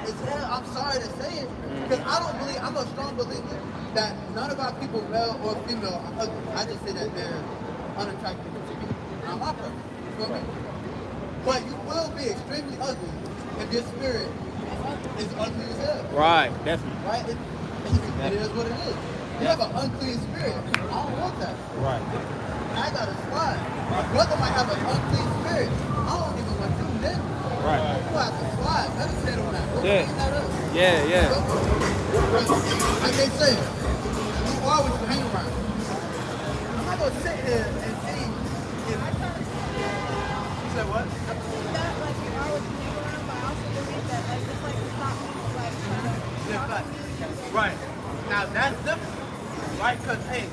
as hell. I'm sorry to say it, because I'm a strong believer that none of our people, male or female, are ugly. I just say that they're unattractive to me. Not my preference. You feel me? But you will be extremely ugly if your spirit is ugly as hell. Right, definitely. Right? It is what it is. You have an unclean spirit. I don't want that. Right. I gotta slide. My brother might have an unclean spirit. I don't even want you then. Right. You have to slide. Meditate on that. Go Yeah. clean that up. Yeah. Like they say, you are what you hang around. I'm not gonna sit here and see if you said what? That, like, you are what you hang around, but I also believe that, like, just like it's not, like, Yeah, fact. Right. Now that's different. Right? Because hey,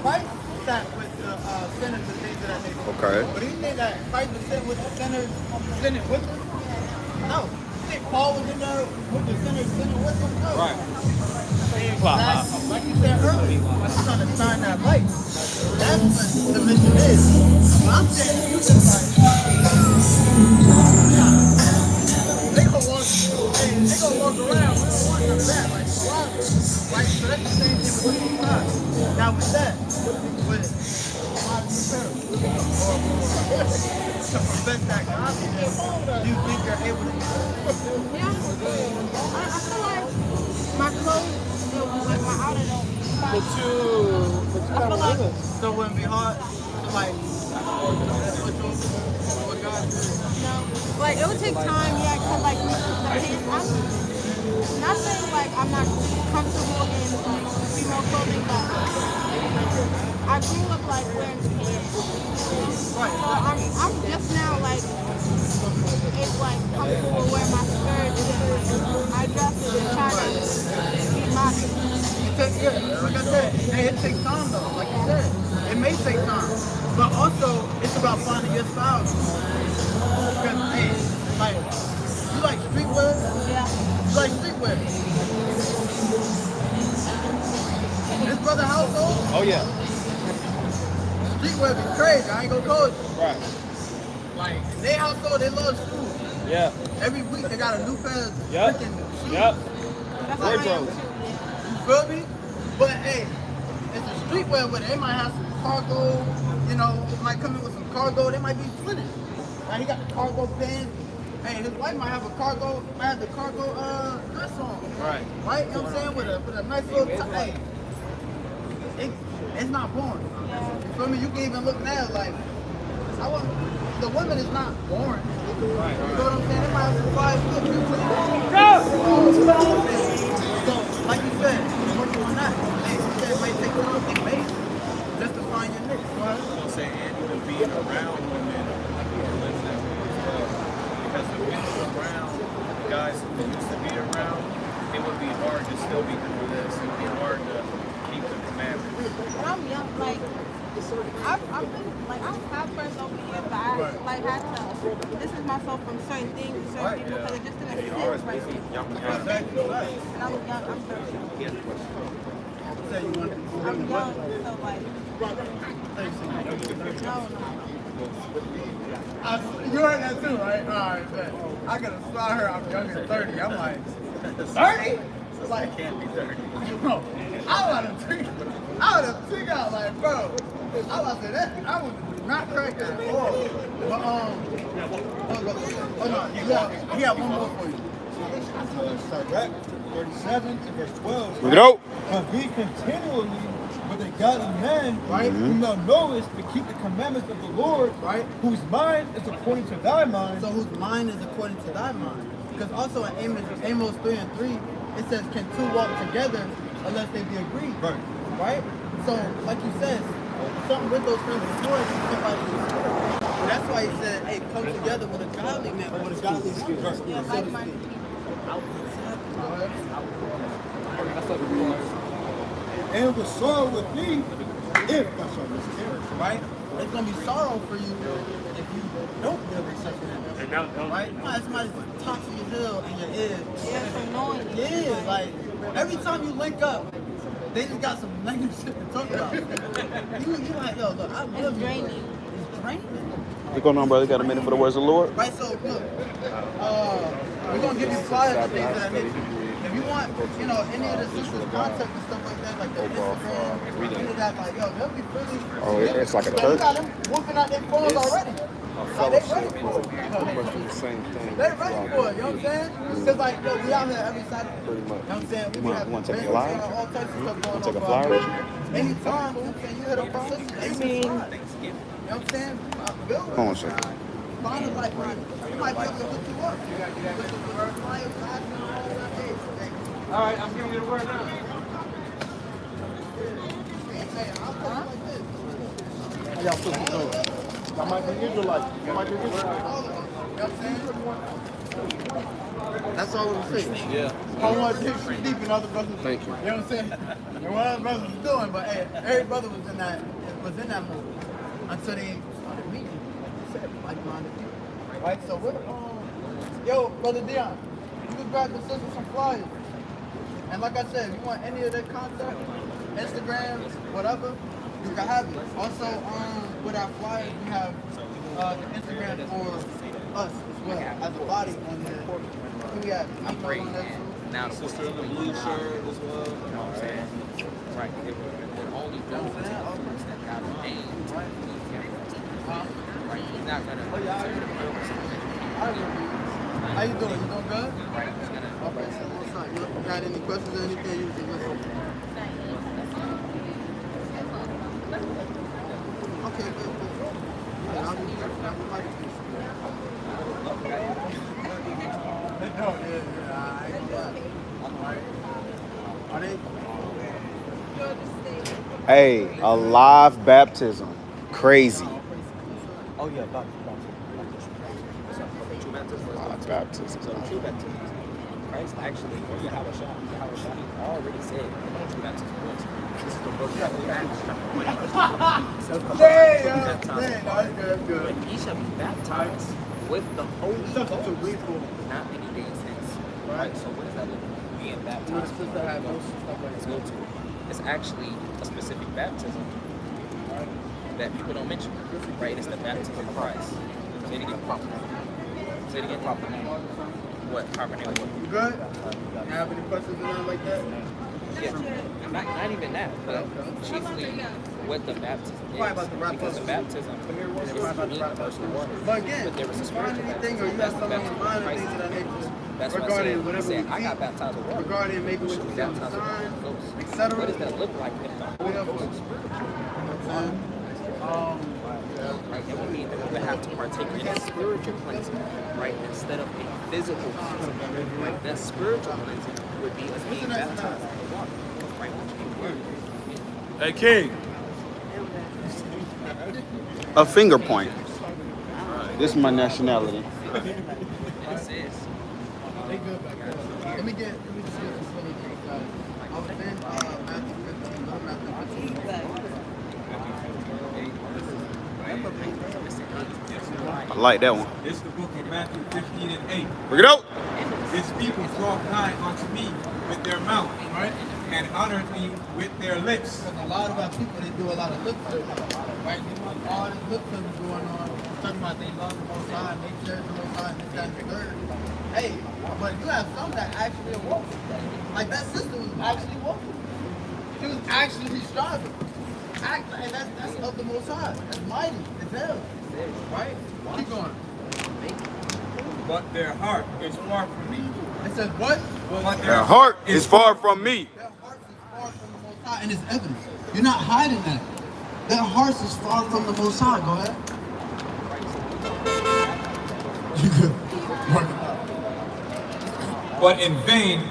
Christ sat with the sinners and things of that nature. Okay. But do you think that Christ was sitting with the sinners, sinning with them? No. You think Paul was in there with the sinners, sinning with them? No. Right. Exactly. Like you said earlier, I'm trying to shine that light. That's what the mission is. But I'm saying, you just like, they gonna walk around. We don't want none of that. Like, why? Right? So that's the same thing with the time. Now with that, with modest apparel, or to prevent that godliness, do you think you're able to do that? yeah. I feel like my clothes, like my outer don't. But you I feel like, so it wouldn't be hard to like what God did. no, like it would take time, yeah, cause like the pants, I'm not saying like I'm not comfortable in like female clothing, but I grew up like wearing pants. Right. So I'm just now like it's like comfortable to wear my skirt and I dress and try to be modest. Yeah, like I said, hey, it takes time though. Like you said, it may take time, but also it's about finding your style. Because hey, like you like streetwear, Yeah. you like streetwear. This brother household, Oh yeah. streetwear be crazy. I ain't gonna call it. Right. Like in their household, they love shoes. Yeah. Every week they got a new pair of Yep. freaking shoes. Yep. That's how I am Wardrobe. too. You feel me? But hey, it's a streetwear where they might have some cargo, you know, it might come in with some cargo, they might be fitted. Like he got the cargo pants. Hey, his wife might have a cargo, might have the cargo dress on. Right. Right? You know what I'm saying? With a nice little hey. It's not boring. You feel me? You can even look now like the woman is not boring. You know what I'm saying? They might have some fire look. So, like you said, working on that. Hey, you said it might take time, it may just to find your niche. Go ahead. So say and even being around women influence that way as well. Because if we were around guys who used to be around, it would be hard to still be doing this. It would be hard to keep the commandments. When I'm young, like I've been like I have friends over here, but I like had to distance myself from certain things, certain people, because it just didn't sit right with me. And I'm young, I'm 30. Say you want to I'm young, so like no. You heard that too, right? Alright, bet. I gotta slide her, I'm younger than 30. I'm like, 30? Like, can't be 30. bro, I would have figured out, like, bro, I was say that, I would not crack at all. But, oh no, he got one more for you. Sirach 37 and verse 12. Bring it out. But be continually with a godly man, right? Whom thou knowest to keep the commandments of the Lord, Right. Whose mind is according to thy mind. So whose mind is according to thy mind. Because also in Amos 3:3, it says, can two walk together unless they be agreed? Right? So, like you said, something with those things before it, somebody is spirit. That's why he said, hey, come together with a godly man, or with a godly spirit. Yeah, like-minded people. And with sorrow with thee, if thou shalt miscarry. Right? It's going to be sorrow for you if you don't live in such a manner. Right? No, somebody's toxic as hell in your ear. Yeah, it's annoying. Yeah, like, every time you link up, they just got some negative shit to talk about. you like, yo, look, I love It's you. draining. It's draining. What's going on, brother? Got a minute for the words of the Lord? Right, so look, we're going to give you flyers and things of that nature. If you want, you know, any of the sisters' contact and stuff like that, like the Instagram, any of that, like, yo, they'll be really. Oh, it's like a You church? got them whooping out their phones already. Like, they ready for it. The same thing. They're ready for it, you know what I'm saying? Because, like, yo, we out here every Saturday. Pretty much. You know what I'm saying? We You have want to take a bands, flyer? all types of stuff going on. Take a for flyer our with you? Anytime, you know what I'm saying? You hit up our sisters. You know what I'm saying? Build it. Hold on a second. Find a like minded. You might be able to hook you up. All right, I'm giving you the word now. Y'all feel the door. Y'all might be Israelites. Y'all might be Israelites. That's all I'm saying. Yeah. I don't want to dig too deep in other brothers. Thank you. You know what I'm saying? And what other brothers was doing, but hey, every brother was in that mood until they started meeting. Like-minded people. Right? So what? Yo, brother Dion, you can grab the sisters some flyers. And like I said, if you want any of their contact, Instagram, whatever, you can have it. Also, with our flyers, we have the Instagram for us as well as a body on there. We got I'm great. Now the sister in the blue shirt as well. You know what I'm saying? Right. It only goes to the folks that got ordained. Right. He's not gonna. How you doing? You doing good? Right. He's gonna. Okay, so what's up? You got any questions or anything? You can listen. Okay, good. Yeah, I'll be like this. Are they? Hey, a live baptism. Crazy. Oh yeah, baptism. True baptism. Live baptism. So true baptism. Christ actually, or Yahweh Shah already said what true baptism was. This is the book of Acts chapter 1. But he shall be baptized with the Holy Ghost not many days hence. Right? So what does that look like? Being baptized. Let's go to it. It's actually a specific baptism that people don't mention. Right? It's the baptism of Christ. Say it again. Say it again. What? Proper name. You good? You have any questions or anything like that? Yeah, not even that, but chiefly what the baptism is. Because the baptism is mean personal water. But again, But there was a find spiritual anything or baptism. you That's have the something in baptism of mind or Christ. things of that nature That's what I regarding said. whatever I we said, I got teach, baptized with water. regarding maybe what you see on the Baptized with the sign, Holy Ghost. etc. What does that look like if the Holy Ghost is spiritual? Right? That would mean that we would have to partake in a spiritual cleansing, right? Instead of a physical cleansing. Right? That spiritual cleansing would be us being baptized in the water. Right? Which means word. Hey, King. A finger point. This is my nationality. It says, Let me just get some funny things. I was in Matthew 15. Go to Matthew 15. I like that one. It's the book of Matthew 15 and 8. Bring it out. This people draw nigh unto me with their mouth, right? And honor me with their lips. Because a lot of our people, they do a lot of lip service. Right? They want all this lip service going on. talking about they love the Most High, and they cherish the Most High, and this, that, and the third. Hey, but you have some that actually are woke. Like that sister was actually woke. She was actually striving. And that's of the Most High. That's mighty. It's hell. Right? Keep going. But their heart is far from me. It says what? But Their heart is far from me. Their hearts is far from the Most High, and it's evidence. You're not hiding that. Their hearts is far from the Most High. Go ahead. You good. Work it out. But in vain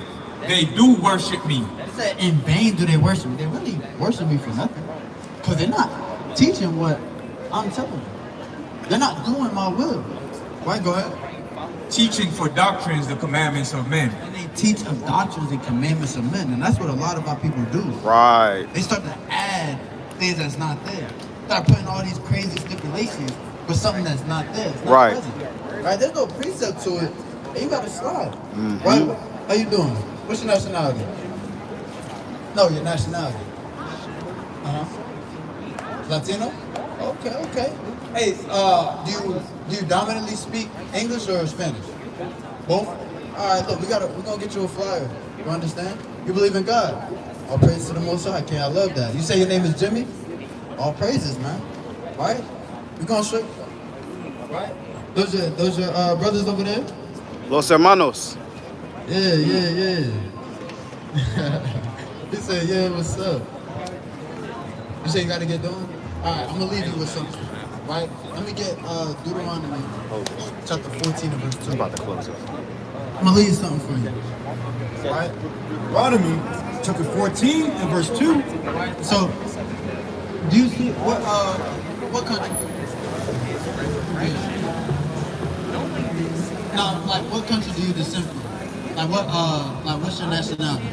they do worship me. It said, in vain do they worship me. They really worship me for nothing. Because they're not teaching what I'm telling them. They're not doing my will. Right, go ahead. Teaching for doctrines the commandments of men. And they teach of doctrines and commandments of men. And that's what a lot of our people do. Right. They start to add things that's not there. Start putting all these crazy stipulations for something that's not there. It's not Right. present. Right? There's no precept to it. And you got to slide. Mm-hmm. Right? How you doing? What's your nationality? No, your nationality. Latino? Okay, okay. Hey, do you dominantly speak English or Spanish? Both? Alright, look, we're gonna get you a flyer. You understand? You believe in God. All praise to the Most High. Okay, I love that. You say your name is Jimmy? All praises, man. Right? We're gonna show you. Right? Those your brothers over there? Los hermanos. Yeah. He said, yeah, what's up? You say you gotta get done? Alright, I'm gonna leave you with something. Right? Let me get Deuteronomy chapter 14 and verse 2. I'm about to close it. I'm gonna leave you something for you. Right? Deuteronomy chapter 14 and verse 2. So, do you see what country? Now, like what country do you descend from? Like what's your nationality?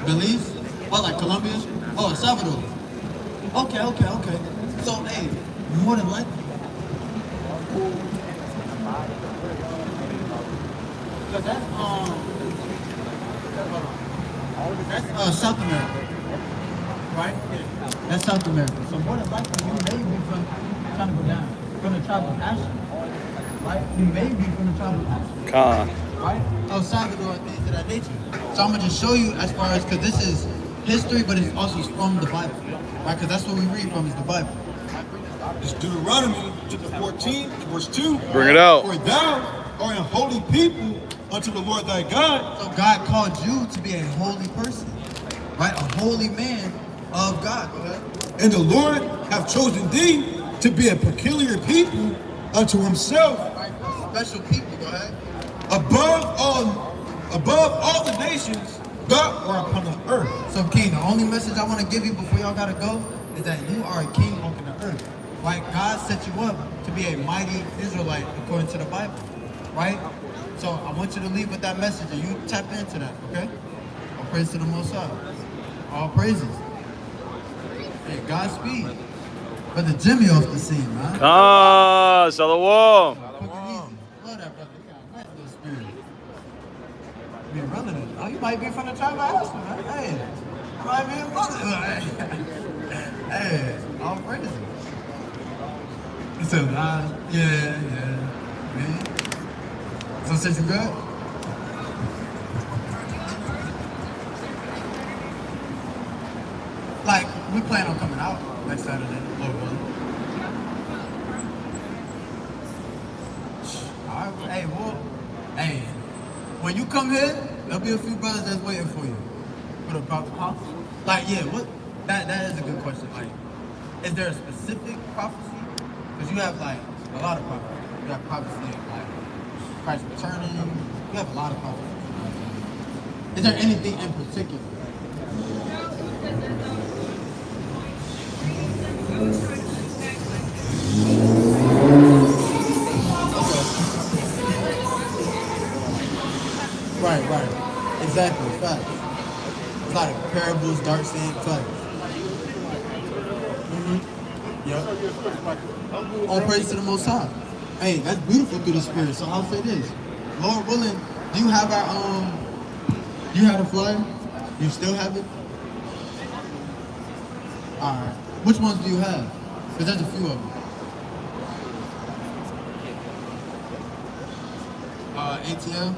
Belize? What, like Colombia? Oh, El Salvador. Okay. So, hey, more than likely. So that's South America, right? That's South America. So more than likely, you may be from trying to go down, from the tribe of Asher, right? You may be from the tribe of Asher, right? El Salvador and things of that nature. So I'm gonna just show you as far as, because this is history, but it's also from the Bible, right? Because that's what we read from is the Bible. It's Deuteronomy chapter 14 and verse 2. Bring it out. For thou art a holy people unto the Lord thy God. So God called you to be a holy person, right? A holy man of God. Go ahead. And the Lord hath chosen thee to be a peculiar people unto himself, Right? Special people. Go ahead. above all the nations that are upon the earth. So, King, the only message I want to give you before y'all gotta go is that you are a king on the earth. Right? God set you up to be a mighty Israelite according to the Bible. Right? So I want you to leave with that message and you tap into that, okay? All praise to the Most High. All praises. Hey, Godspeed. Brother Jimmy off the scene, man. Ah, Shalom. Quick and easy. Love that brother. He got a nice little spirit. Be a relative. Oh, you might be from the tribe of Asher, man. Hey, you might be a brother. Hey, all praises. He said, yeah. Man. So since you good? Like, we plan on coming out next Saturday, Lord willing. Alright, hey, when you come here, there'll be a few brothers that's waiting for you. What about the house? Like, yeah, what? That is a good question. Like, is there a specific prophecy? Because you have like a lot of prophecies. You have prophecy of like Christ returning. You have a lot of prophecies. Is there anything in particular? Right. Exactly, facts. It's like parables, dark saying, facts. Yep. All praise to the Most High. Hey, that's beautiful through the Spirit. So I'll say this. Lord willing, do you have you had a flyer? You still have it? Alright. Which ones do you have? Because there's a few of them. ATL?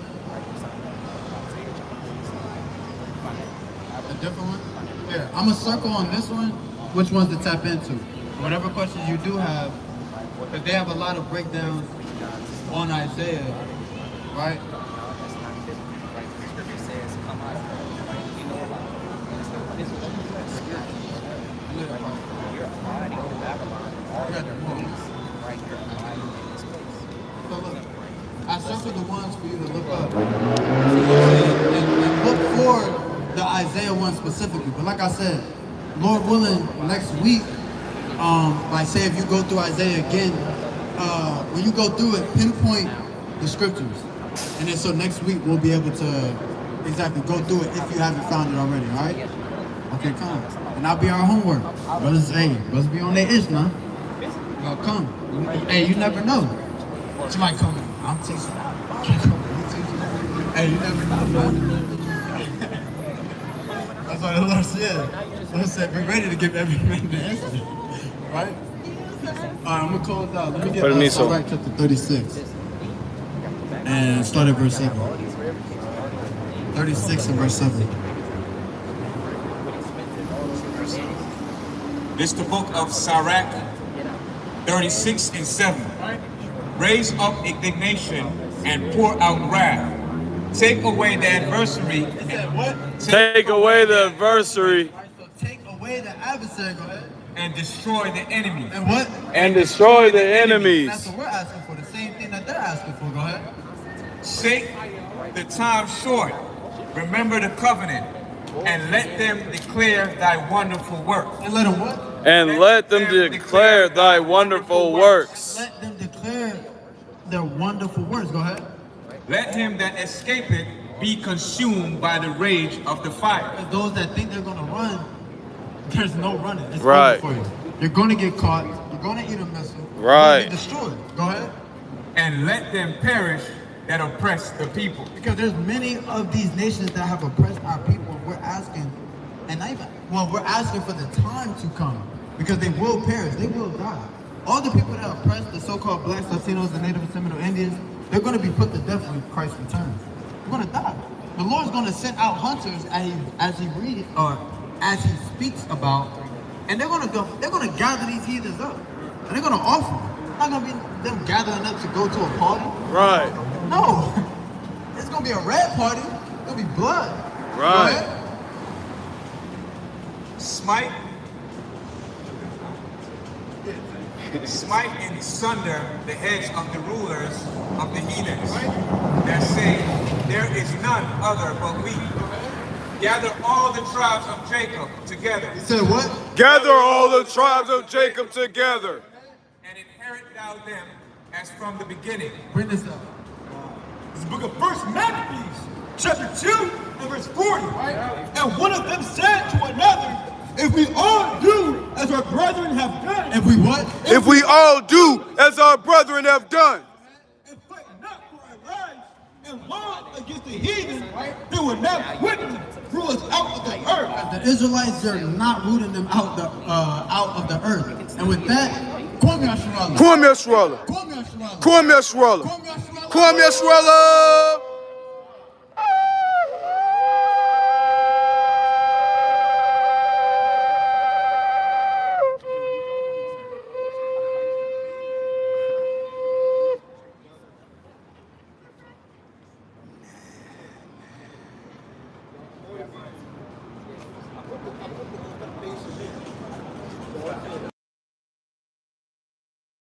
A different one? Here, I'm gonna circle on this one, which ones to tap into. Whatever questions you do have, because they have a lot of breakdowns on Isaiah, right? So look, I circled the ones for you to look up. And look for the Isaiah one specifically. But like I said, Lord willing, next week, like say if you go through Isaiah again, when you go through it, pinpoint the scriptures. And then so next week we'll be able to exactly go through it if you haven't found it already, all right? Okay, come. And that'll be our homework. Brothers, hey, brothers be on their ish now. Y'all come. Hey, you never know. Somebody come. I'm teaching. Hey, you never know, man. That's what the Lord said. The Lord said, be ready to give every man the answer. Right? Alright, I'm going to close out. Let me get Sirach chapter 36. And start at verse 7. 36 and verse 7. This is the book of Sirach 36 and 7. Raise up indignation and pour out wrath. Take away the adversary. Take away the adversary. Take away the adversary, go ahead. And destroy the enemy. And what? And destroy the enemies. That's what we're asking for, the same thing that they're asking for, go ahead. Shake the time short. Remember the covenant. And let them declare thy wonderful works. And let them what? And let them declare thy wonderful works. Let them declare their wonderful works, go ahead. Let him that escapeth be consumed by the rage of the fire. Because those that think they're going to run, there's no running. It's right. over for you. You're going to get caught. You're going to eat a missile. Right. You're going to get destroyed. Go ahead. And let them perish that oppress the people. Because there's many of these nations that have oppressed our people. And we're asking, and not even, well, we're asking for the time to come. Because they will perish. They will die. All the people that oppress the so-called blacks, Latinos, and Native and Seminole Indians, they're going to be put to death when Christ returns. They're going to die. The Lord's going to send out hunters as he reads, or as he speaks about, and they're going to gather these heathens up, and they're going to offer them. It's not going to be them gathering up to go to a party. Right. No. It's going to be a red party. It's going to be blood. Right. Smite and sunder the heads of the rulers of the heathens that say, there is none other but we. Gather all the tribes of Jacob together. He said what? Gather all the tribes of Jacob together. And inherit thou them as from the beginning. Bring this up. It's the book of 1 Maccabees, chapter 2 and verse 40. And one of them said to another, if we all do as our brethren have done. If we what? If we all do as our brethren have done. And fight not for our lives and war against the heathen, they will not quickly rule us out of the earth. The Israelites are not rooting them out of the earth. And with that, Kwame Yasharala. Kwame Yasharala. Kwame Yasharala. Kwame Yasharala. Kwame Yasharala. Kwame Yasharala.